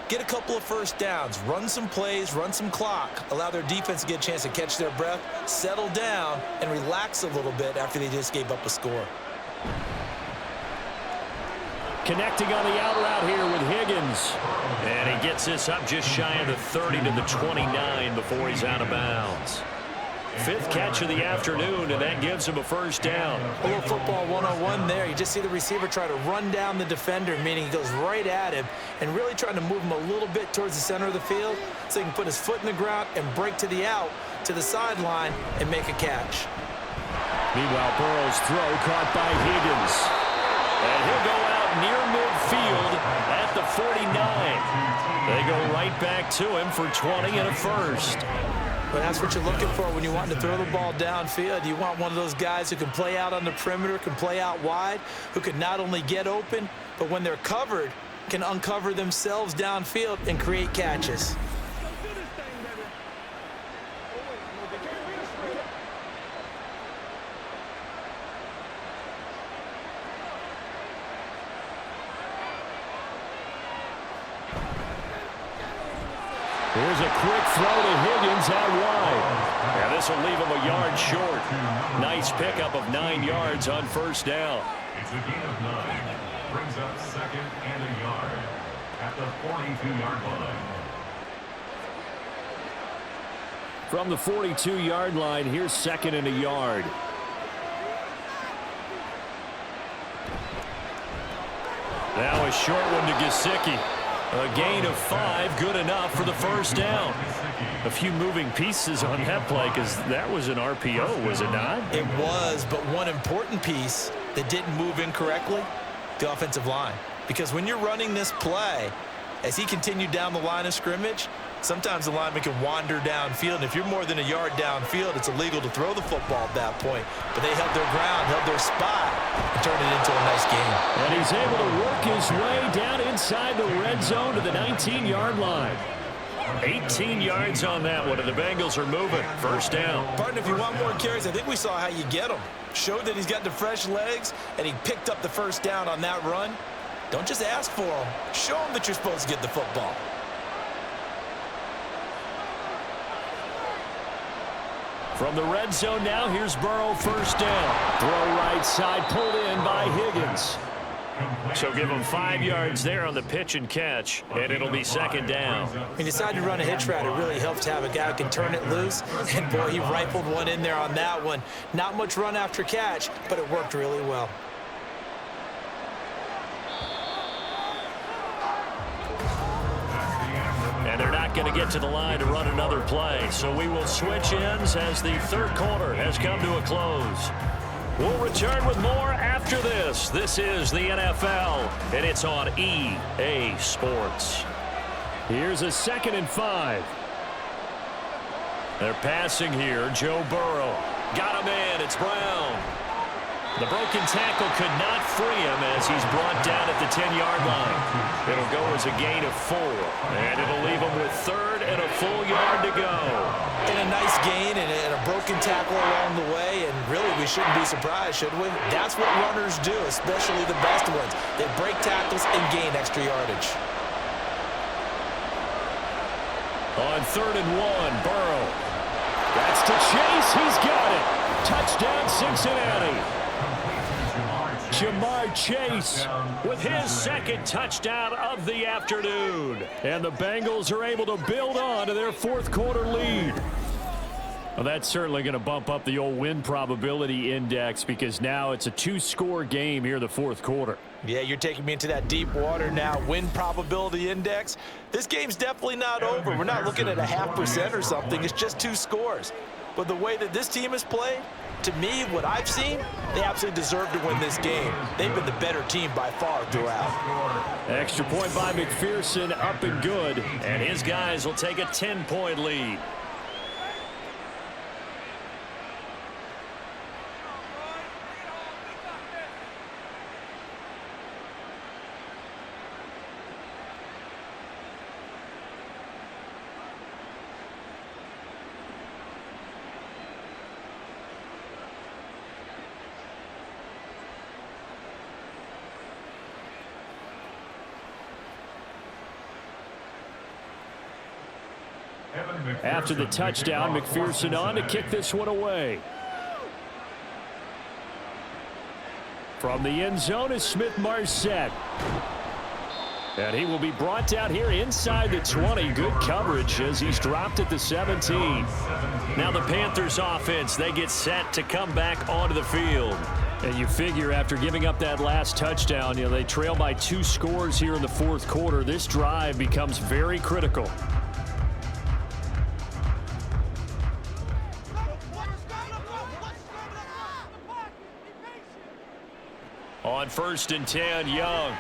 get a couple of first downs, run some plays, run some clock, allow their defense to get a chance to catch their breath, settle down, and relax a little bit after they just gave up a score. Connecting on the out route here with Higgins. And he gets this up just shy of the 30 to the 29 before he's out of bounds. 5th catch of the afternoon, and that gives him a first down. A little football 101 there. You just see the receiver try to run down the defender, meaning he goes right at him and really trying to move him a little bit towards the center of the field so he can put his foot in the ground and break to the out, to the sideline, and make a catch. Meanwhile, Burrow's throw caught by Higgins. And he'll go out near midfield at the 49. They go right back to him for 20 and a first. But that's what you're looking for when you want to throw the ball downfield. You want one of those guys who can play out on the perimeter, can play out wide, who can not only get open, but when they're covered, can uncover themselves downfield and create catches. Here's a quick throw to Higgins out wide. And this will leave him a yard short. Nice pickup of 9 yards on first down. It's a gain of 9. Brings up 2nd and a yard at the 42-yard line. From the 42-yard line, here's 2nd and a yard. Now a short one to Gesicki. A gain of 5, good enough for the first down. A few moving pieces on that play because that was an RPO, was it not? It was, but one important piece that didn't move incorrectly, the offensive line. Because when you're running this play, as he continued down the line of scrimmage, sometimes the lineman can wander downfield, and if you're more than a yard downfield, it's illegal to throw the football at that point. But they held their ground, held their spot, and turned it into a nice game. And he's able to work his way down inside the red zone to the 19-yard line. 18 yards on that one, and the Bengals are moving. First down. Partner, if you want more carries, I think we saw how you get them. Showed that he's got the fresh legs, and he picked up the first down on that run. Don't just ask for them. Show them that you're supposed to get the football. From the red zone now, here's Burrow, first down. Throw right side, pulled in by Higgins. So give him 5 yards there on the pitch and catch, and it'll be 2nd down. When you decide to run a hitch route, it really helps to have a guy who can turn it loose. And, boy, he rifled one in there on that one. Not much run after catch, but it worked really well. And they're not going to get to the line to run another play. So we will switch ends as the third quarter has come to a close. We'll return with more after this. This is the NFL, and it's on EA Sports. Here's a 2nd and 5. They're passing here. Joe Burrow. Got him in. It's Brown. The broken tackle could not free him as he's brought down at the 10-yard line. It'll go as a gain of 4, and it'll leave him with 3rd and a full yard to go. And a nice gain and a broken tackle along the way, and really we shouldn't be surprised, should we? That's what runners do, especially the best ones. They break tackles and gain extra yardage. On 3rd and 1, Burrow. That's to Chase. He's got it. Touchdown, Cincinnati. Jamar Chase with his 2nd touchdown of the afternoon. And the Bengals are able to build on to their 4th quarter lead. Well, that's certainly going to bump up the old win probability index because now it's a 2-score game here in the 4th quarter. Yeah, you're taking me into that deep water now. Win probability index. This game's definitely not over. We're not looking at a 0.5% or something. It's just 2 scores. But the way that this team has played, to me, what I've seen, they absolutely deserve to win this game. They've been the better team by far throughout. Extra point by McPherson, up and good. And his guys will take a 10-point lead. After the touchdown, McPherson on to kick this one away. From the end zone is Smith-Marset. And he will be brought down here inside the 20. Good coverage as he's dropped at the 17. Now the Panthers offense, they get set to come back onto the field. And you figure after giving up that last touchdown, they trail by 2 scores here in the fourth quarter. This drive becomes very critical. On 1st and 10, Young.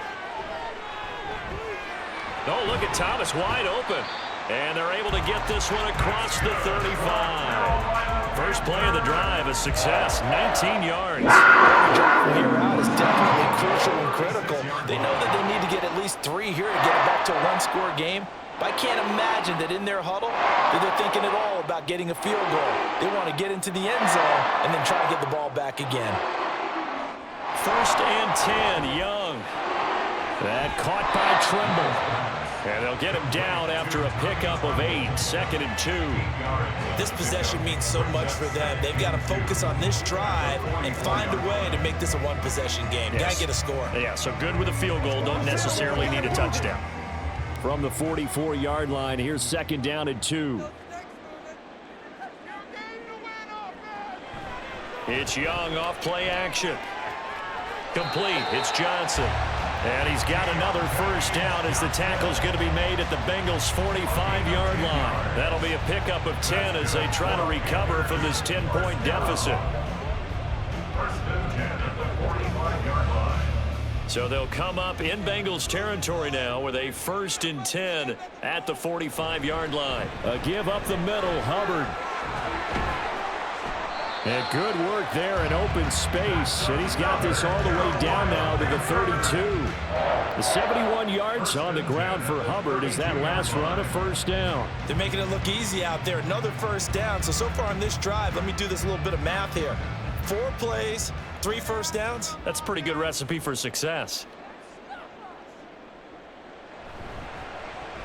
Oh, look at Thomas wide open. And they're able to get this one across the 35. First play of the drive, a success, 19 yards. The drive from here out is definitely crucial and critical. They know that they need to get at least 3 here to get it back to a 1-score game. But I can't imagine that in their huddle that they're thinking at all about getting a field goal. They want to get into the end zone and then try to get the ball back again. 1st and 10, Young. That caught by Trimble. And they'll get him down after a pickup of 8, 2nd and 2. This possession means so much for them. They've got to focus on this drive and find a way to make this a one-possession game. Yes. Got to get a score. Yeah, so good with a field goal. Don't necessarily need a touchdown. From the 44-yard line, here's 2nd down and 2. It's Young off play action. Complete. It's Johnson. And he's got another 1st down as the tackle's going to be made at the Bengals' 45-yard line. That'll be a pickup of 10 as they try to recover from this 10-point deficit. So they'll come up in Bengals territory now with a 1st and 10 at the 45-yard line. A give up the middle, Hubbard. And good work there in open space. And he's got this all the way down now to the 32. The 71 yards on the ground for Hubbard is that last run of 1st down. They're making it look easy out there. Another 1st down. So far on this drive, let me do this little bit of math here. 4 plays, 3 1st downs. That's a pretty good recipe for success.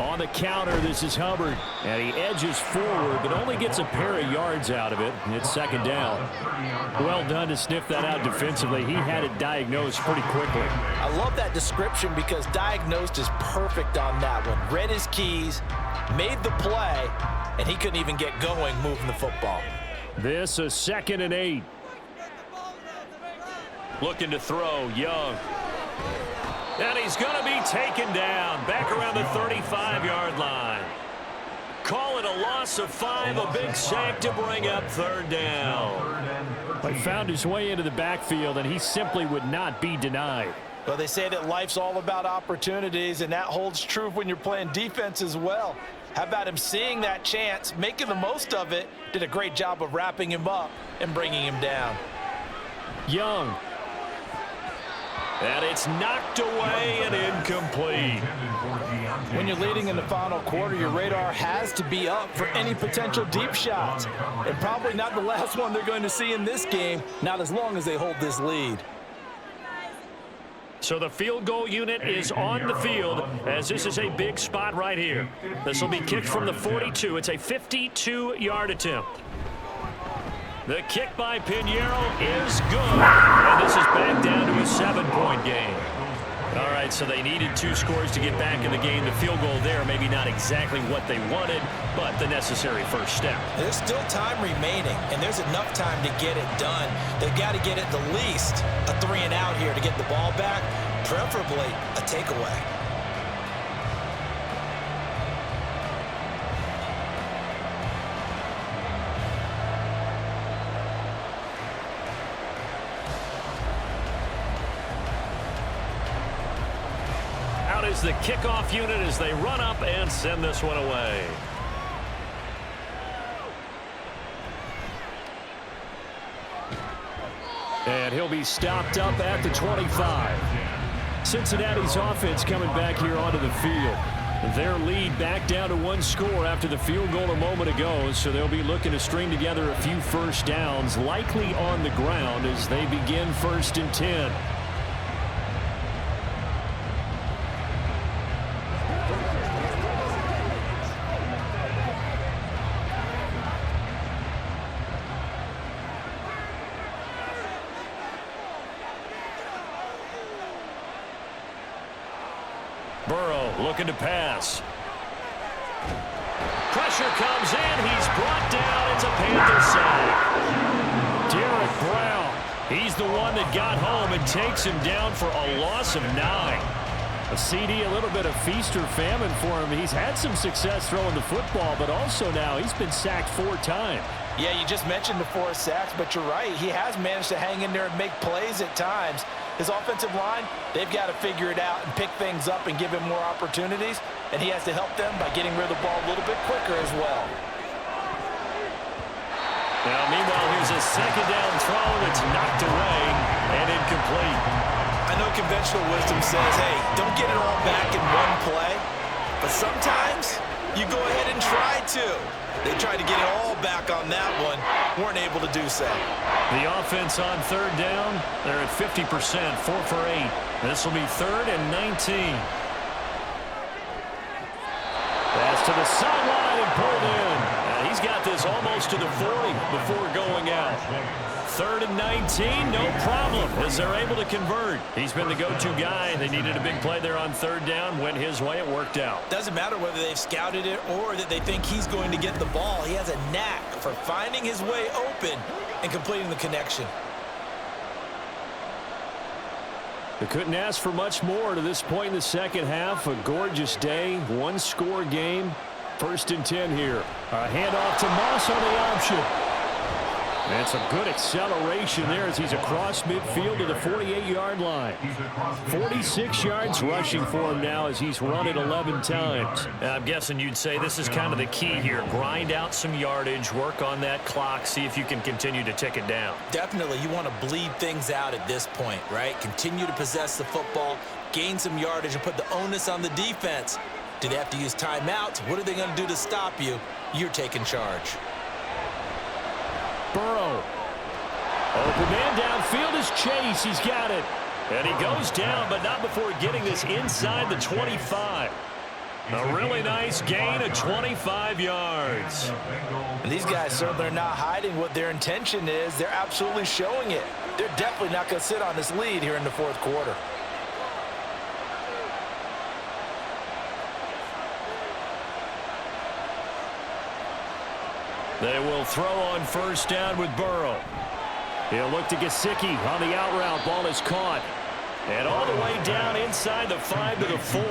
On the counter, this is Hubbard. And he edges forward, but only gets a pair of yards out of it. And it's 2nd down. Well done to sniff that out defensively. He had it diagnosed pretty quickly. I love that description because diagnosed is perfect on that one. Read his keys, made the play, and he couldn't even get going moving the football. This is 2nd and 8. Looking to throw, Young. And he's going to be taken down back around the 35-yard line. Call it a loss of 5, a big sack to bring up 3rd down. He found his way into the backfield, and he simply would not be denied. Well, they say that life's all about opportunities, and that holds true when you're playing defense as well. How about him seeing that chance, making the most of it, did a great job of wrapping him up and bringing him down. Young. And it's knocked away and incomplete. When you're leading in the final quarter, your radar has to be up for any potential deep shots. And probably not the last one they're going to see in this game, not as long as they hold this lead. So the field goal unit is on the field as this is a big spot right here. This will be kicked from the 42. It's a 52-yard attempt. The kick by Pinheiro is good. And this is back down to a 7-point game. All right, so they needed 2 scores to get back in the game. The field goal there, maybe not exactly what they wanted, but the necessary first step. There's still time remaining, and there's enough time to get it done. They've got to get at the least a 3 and out here to get the ball back, preferably a takeaway. Here's the kickoff unit as they run up and send this one away. And he'll be stopped up at the 25. Cincinnati's offense coming back here onto the field. Their lead back down to 1 score after the field goal a moment ago, so they'll be looking to string together a few first downs, likely on the ground as they begin 1st and 10. Burrow looking to pass. Pressure comes in. He's brought down. It's a Panther sack. Derek Brown. He's the one that got home and takes him down for a loss of 9. A CD, a little bit of feast or famine for him. He's had some success throwing the football, but also now he's been sacked 4 times. Yeah, you just mentioned the 4 sacks, but you're right. He has managed to hang in there and make plays at times. His offensive line, they've got to figure it out and pick things up and give him more opportunities, and he has to help them by getting rid of the ball a little bit quicker as well. Now, meanwhile, here's a 2nd down throw that's knocked away and incomplete. I know conventional wisdom says, hey, don't get it all back in one play, but sometimes you go ahead and try to. They tried to get it all back on that one, weren't able to do so. The offense on 3rd down, they're at 50%, 4 for 8. This will be 3rd and 19. Pass to the sideline and pulled in. He's got this almost to the 40 before going out. 3rd and 19, no problem, as they're able to convert. He's been the go-to guy. They needed a big play there on 3rd down. Went his way. It worked out. Doesn't matter whether they've scouted it or that they think he's going to get the ball. He has a knack for finding his way open and completing the connection. They couldn't ask for much more to this point in the second half. A gorgeous day, 1-score game. 1st and 10 here. A handoff to Moss on the option. And some good acceleration there as he's across midfield to the 48-yard line. 46 yards rushing for him now as he's run it 11 times. I'm guessing you'd say this is kind of the key here. Grind out some yardage, work on that clock, see if you can continue to tick it down. Definitely, you want to bleed things out at this point, right? Continue to possess the football, gain some yardage, and put the onus on the defense. Do they have to use timeouts? What are they going to do to stop you? You're taking charge. Burrow. Open man downfield is Chase. He's got it. And he goes down, but not before getting this inside the 25. A really nice gain of 25 yards. And these guys certainly are not hiding what their intention is. They're absolutely showing it. They're definitely not going to sit on this lead here in the 4th quarter. They will throw on 1st down with Burrow. He'll look to Gesicki on the out route. Ball is caught. And all the way down inside the 5 to the 4.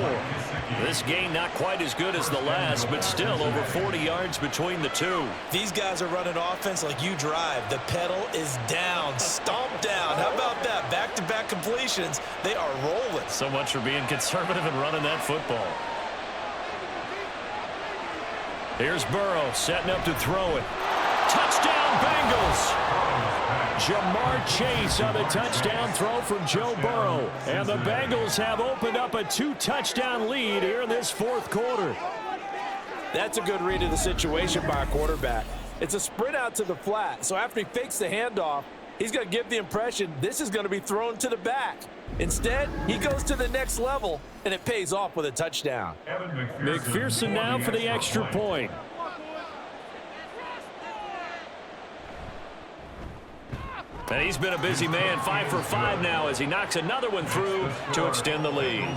This gain not quite as good as the last, but still over 40 yards between the two. These guys are running offense like you drive. The pedal is down, stomped down. How about that? Back-to-back completions. They are rolling. So much for being conservative and running that football. Here's Burrow setting up to throw it. Touchdown, Bengals! Jamar Chase on the touchdown throw from Joe Burrow. And the Bengals have opened up a 2-touchdown lead here in this 4th quarter. That's a good read of the situation by a quarterback. It's a sprint out to the flat. So after he fakes the handoff, he's going to give the impression this is going to be thrown to the back. Instead, he goes to the next level, and it pays off with a touchdown. McPherson now for the extra point. And he's been a busy man, 5 for 5 now as he knocks another one through to extend the lead.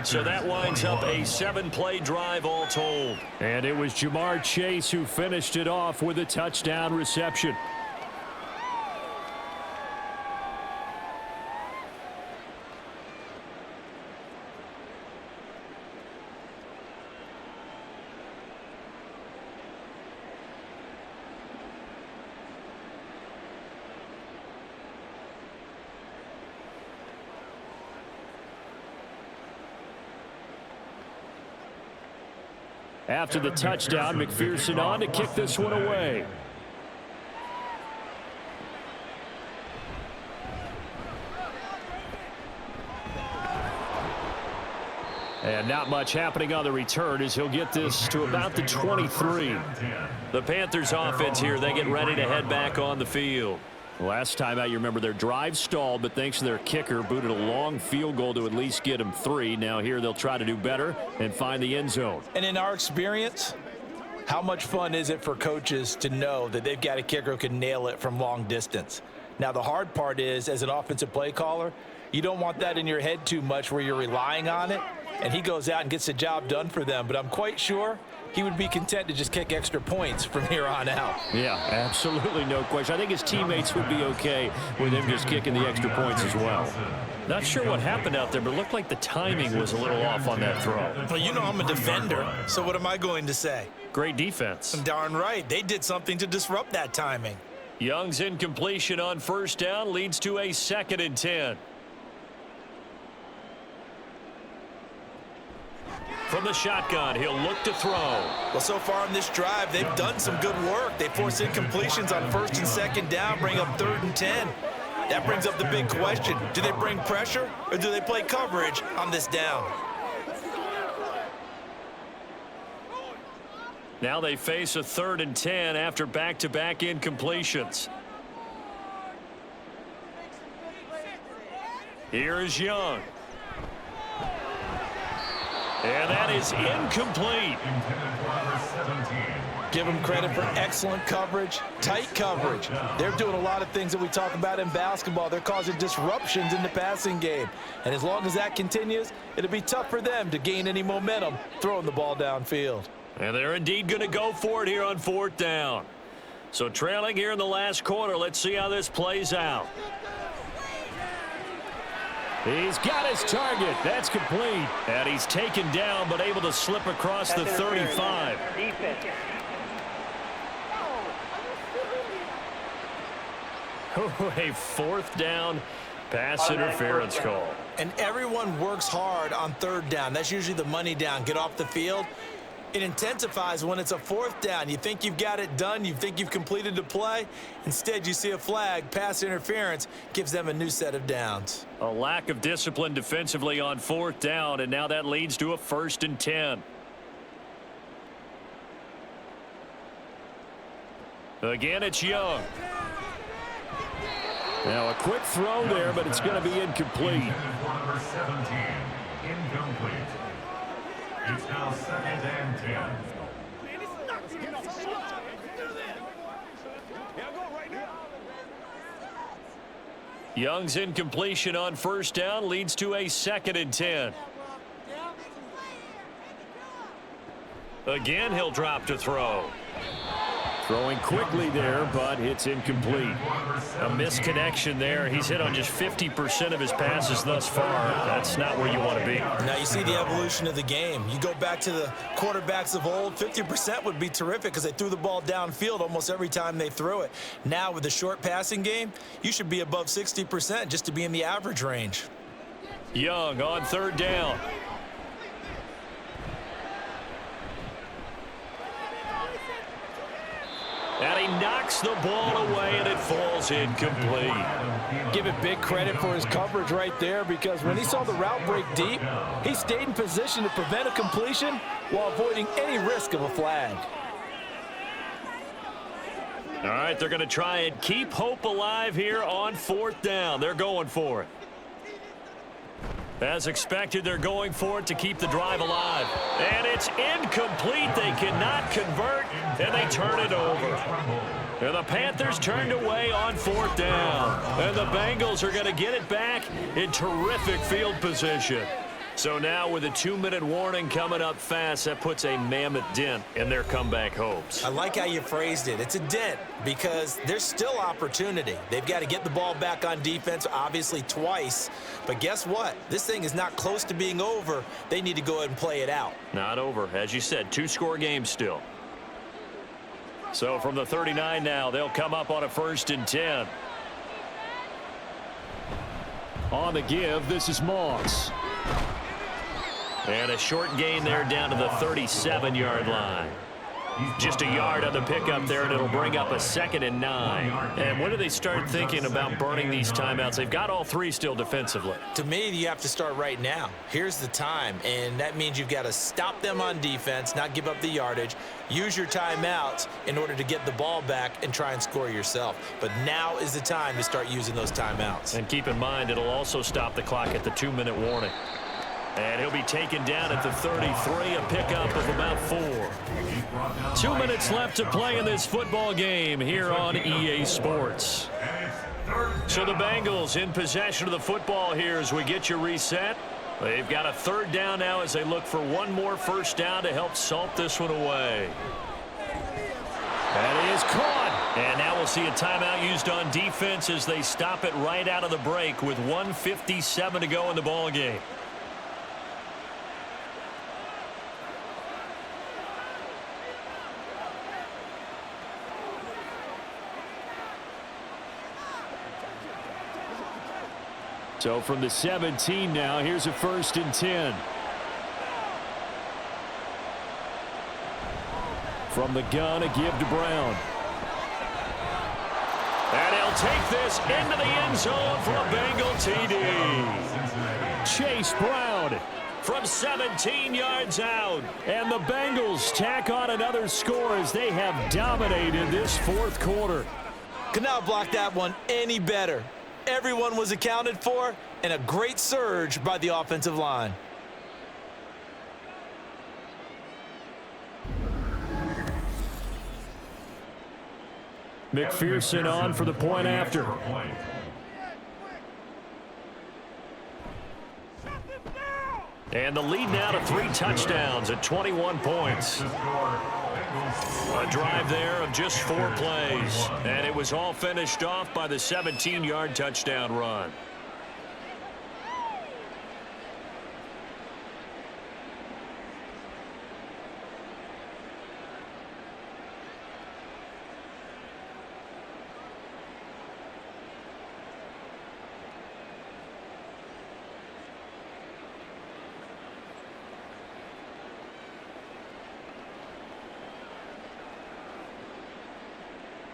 So that winds up a 7-play drive all told. And it was Jamar Chase who finished it off with a touchdown reception. After the touchdown, McPherson on to kick this one away. And not much happening on the return as he'll get this to about the 23. The Panthers offense here, they get ready to head back on the field. Last time out, you remember their drive stalled, but thanks to their kicker, booted a long field goal to at least get them 3. Now here they'll try to do better and find the end zone. And in our experience, how much fun is it for coaches to know that they've got a kicker who can nail it from long distance? Now the hard part is, as an offensive play caller, you don't want that in your head too much where you're relying on it, and he goes out and gets the job done for them. But I'm quite sure he would be content to just kick extra points from here on out. Yeah, absolutely no question. I think his teammates would be okay with him just kicking the extra points as well. Not sure what happened out there, but it looked like the timing was a little off on that throw. Well, you know I'm a defender, so what am I going to say? Great defense. Darn right. They did something to disrupt that timing. Young's incompletion on first down leads to a 2nd and 10. From the shotgun, he'll look to throw. Well, so far on this drive, they've done some good work. They force incompletions on 1st and 2nd down, bring up 3rd and 10. That brings up the big question. Do they bring pressure or do they play coverage on this down? Now they face a 3rd and 10 after back-to-back incompletions. Here is Young. And that is incomplete. Give them credit for excellent coverage, tight coverage. They're doing a lot of things that we talk about in basketball. They're causing disruptions in the passing game. And as long as that continues, it'll be tough for them to gain any momentum throwing the ball downfield. And they're indeed going to go for it here on 4th down. So trailing here in the last quarter, let's see how this plays out. He's got his target. That's complete. And he's taken down, but able to slip across the 35. Defense. A 4th down pass interference call. And everyone works hard on 3rd down. That's usually the money down. Get off the field. It intensifies when it's a 4th down. You think you've got it done. You think you've completed the play. Instead, you see a flag. Pass interference gives them a new set of downs. A lack of discipline defensively on 4th down, and now that leads to a 1st and 10. Again, it's Young. Now a quick throw there, but it's going to be incomplete. Number 17, incomplete. It's now 2nd and 10. Young's incompletion on 1st down leads to a 2nd and 10. Again, he'll drop to throw. Throwing quickly there, but it's incomplete. A misconnection there. He's hit on just 50% of his passes thus far. That's not where you want to be. Now you see the evolution of the game. You go back to the quarterbacks of old, 50% would be terrific because they threw the ball downfield almost every time they threw it. Now with the short passing game, you should be above 60% just to be in the average range. Young on 3rd down. And he knocks the ball away, and it falls incomplete. Give it big credit for his coverage right there, because when he saw the route break deep, he stayed in position to prevent a completion while avoiding any risk of a flag. All right, they're going to try and keep hope alive here on 4th down. They're going for it. As expected, they're going for it to keep the drive alive. And it's incomplete. They cannot convert, and they turn it over. And the Panthers turned away on 4th down. And the Bengals are going to get it back in terrific field position. So now with a 2-minute warning coming up fast, that puts a mammoth dent in their comeback hopes. I like how you phrased it. It's a dent because there's still opportunity. They've got to get the ball back on defense, obviously twice. But guess what? This thing is not close to being over. They need to go ahead and play it out. Not over. As you said, 2-score game still. So from the 39 now, they'll come up on a 1st and 10. On the give, this is Moss. And a short gain there down to the 37-yard line. Just a yard on the pickup there, and it'll bring up a 2nd and 9. And when do they start thinking about burning these timeouts? They've got all 3 still defensively. To me, you have to start right now. Here's the time, and that means you've got to stop them on defense, not give up the yardage, use your timeouts in order to get the ball back and try and score yourself. But now is the time to start using those timeouts. And keep in mind, it'll also stop the clock at the 2-minute warning. And he'll be taken down at the 33, a pickup of about 4. 2 minutes left to play in this football game here on EA Sports. So the Bengals in possession of the football here as we get you reset. They've got a 3rd down now as they look for one more first down to help salt this one away. That is caught. And now we'll see a timeout used on defense as they stop it right out of the break with 1:57 to go in the ball game. So from the 17 now, here's a 1st and 10. From the gun, a give to Brown. And he'll take this into the end zone for a Bengal TD. Chase Brown from 17 yards out. And the Bengals tack on another score as they have dominated this 4th quarter. Could not block that one any better. Everyone was accounted for, and a great surge by the offensive line. McPherson on for the point after. And the lead now to 3 touchdowns at 21 points. A drive there of just 4 plays. And it was all finished off by the 17-yard touchdown run.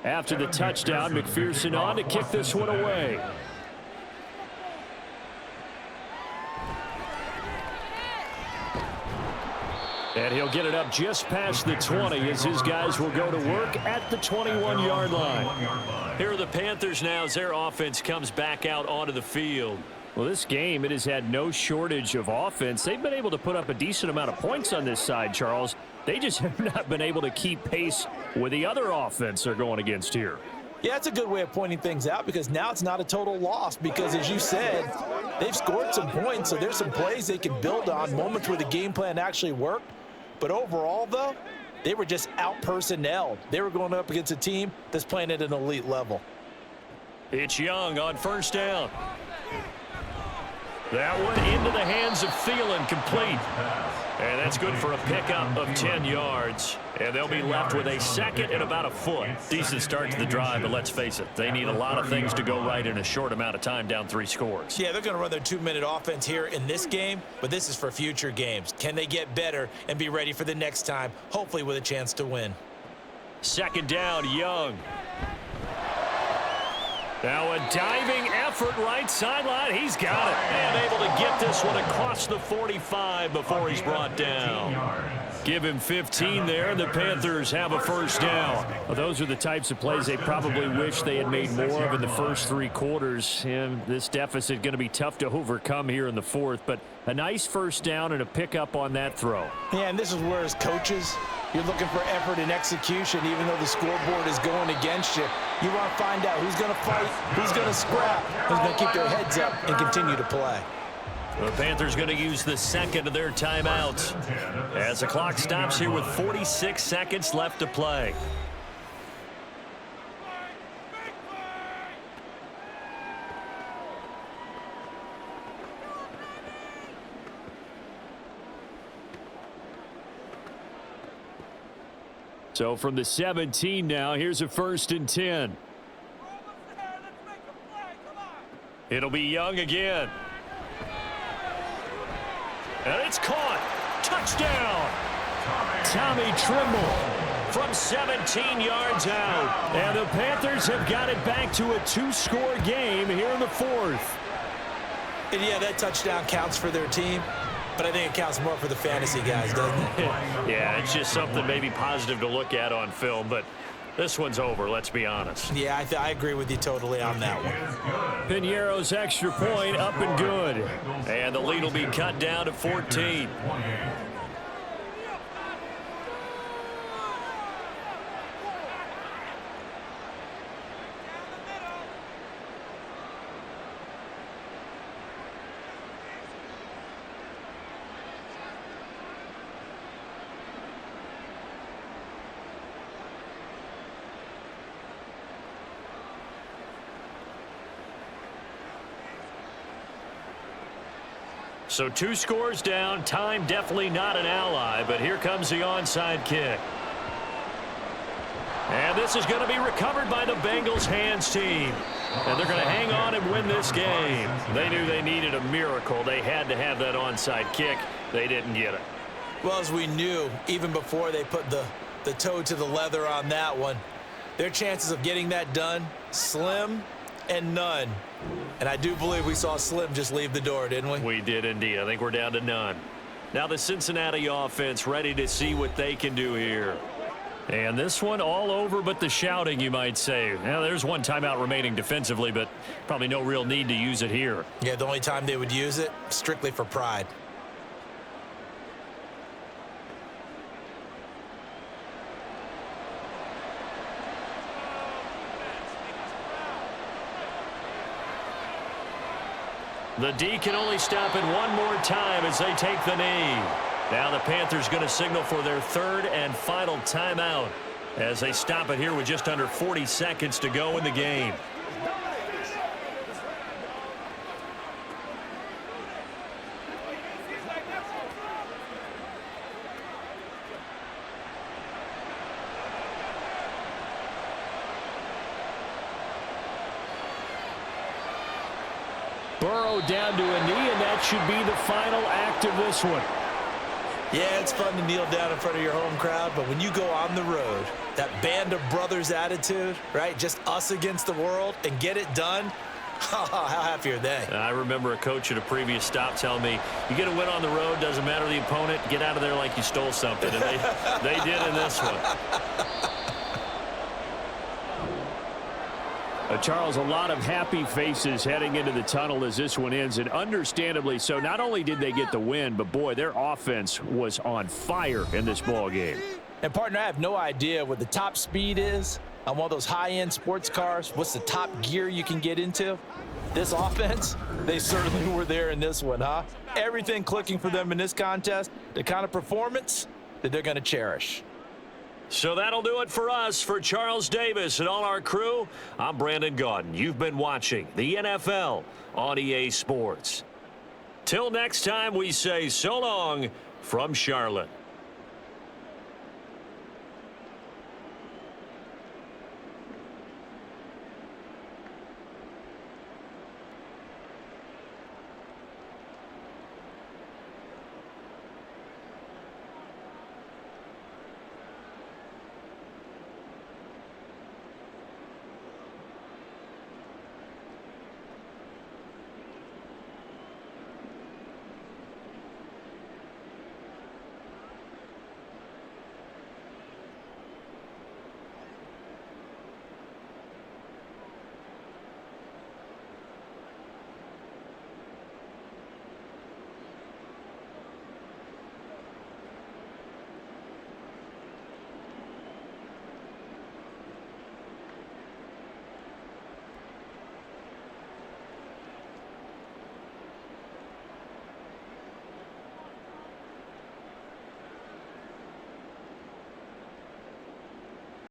After the touchdown, McPherson on to kick this one away. And he'll get it up just past the 20 as his guys will go to work at the 21-yard line. Here are the Panthers now as their offense comes back out onto the field. Well, this game, it has had no shortage of offense. They've been able to put up a decent amount of points on this side, Charles. They just have not been able to keep pace with the other offense they're going against here. Yeah, it's a good way of pointing things out because now it's not a total loss because, as you said, they've scored some points, so there's some plays they can build on, moments where the game plan actually worked. But overall, though, they were just out-personnelled. They were going up against a team that's playing at an elite level. It's Young on first down. That one into the hands of Thielen, complete. And that's good for a pickup of 10 yards. And they'll be left with a 2nd and about a foot. Decent start to the drive, but let's face it, they need a lot of things to go right in a short amount of time, down 3 scores. Yeah, they're going to run their 2-minute offense here in this game, but this is for future games. Can they get better and be ready for the next time, hopefully with a chance to win? 2nd down, Young. Now a diving effort right sideline. He's got it. And able to get this one across the 45 before he's brought down. Give him 15 there, and the Panthers have a first down. Well, those are the types of plays they probably wish they had made more of in the first 3 quarters. And this deficit going to be tough to overcome here in the 4th. But a nice first down and a pickup on that throw. Yeah, and this is where, as coaches, you're looking for effort and execution, even though the scoreboard is going against you. You want to find out who's going to fight, who's going to scrap, who's going to keep their heads up and continue to play. The Panthers going to use the 2nd of their timeouts as the clock stops here with 46 seconds left to play. So from the 17 now, here's a 1st and 10. It'll be Young again. And it's caught. touchdown. Tommy Trimble from 17 yards out. And the Panthers have got it back to a 2-score game here in the fourth. And yeah, that touchdown counts for their team, but I think it counts more for the fantasy guys, doesn't it? Yeah, it's just something maybe positive to look at on film, but this one's over, let's be honest. Yeah, I agree with you totally on that one. Piñeiro's extra point up and good. And the lead will be cut down to 14. So 2 scores down. Time definitely not an ally, but here comes the onside kick. And this is going to be recovered by the Bengals hands team. And they're going to hang on and win this game. They knew they needed a miracle. They had to have that onside kick. They didn't get it. Well, as we knew, even before they put the toe to the leather on that one, their chances of getting that done, slim and none. And I do believe we saw Slim just leave the door, didn't we? We did indeed. I think we're down to none. Now the Cincinnati offense ready to see what they can do here. And this one all over but the shouting, you might say. Now, there's one timeout remaining defensively, but probably no real need to use it here. Yeah, the only time they would use it, strictly for pride. The D can only stop it one more time as they take the knee. Now the Panthers going to signal for their third and final timeout as they stop it here with just under 40 seconds to go in the game. Burrow down to a knee, and that should be the final act of this one. Yeah, it's fun to kneel down in front of your home crowd, but when you go on the road, that band of brothers attitude, right? Just us against the world and get it done. How happy are they? I remember a coach at a previous stop telling me, you get a win on the road, doesn't matter the opponent, get out of there like you stole something. And they did in this one. Charles, a lot of happy faces heading into the tunnel as this one ends, and understandably so. Not only did they get the win, but boy, their offense was on fire in this ball game. And partner, I have no idea what the top speed is on one of those high-end sports cars. What's the top gear you can get into? This offense, they certainly were there in this one, huh? Everything clicking for them in this contest, the kind of performance that they're going to cherish. So that'll do it for us. For Charles Davis and all our crew, I'm Brandon Gaudin. You've been watching the NFL on EA Sports. Till next time, we say so long from Charlotte.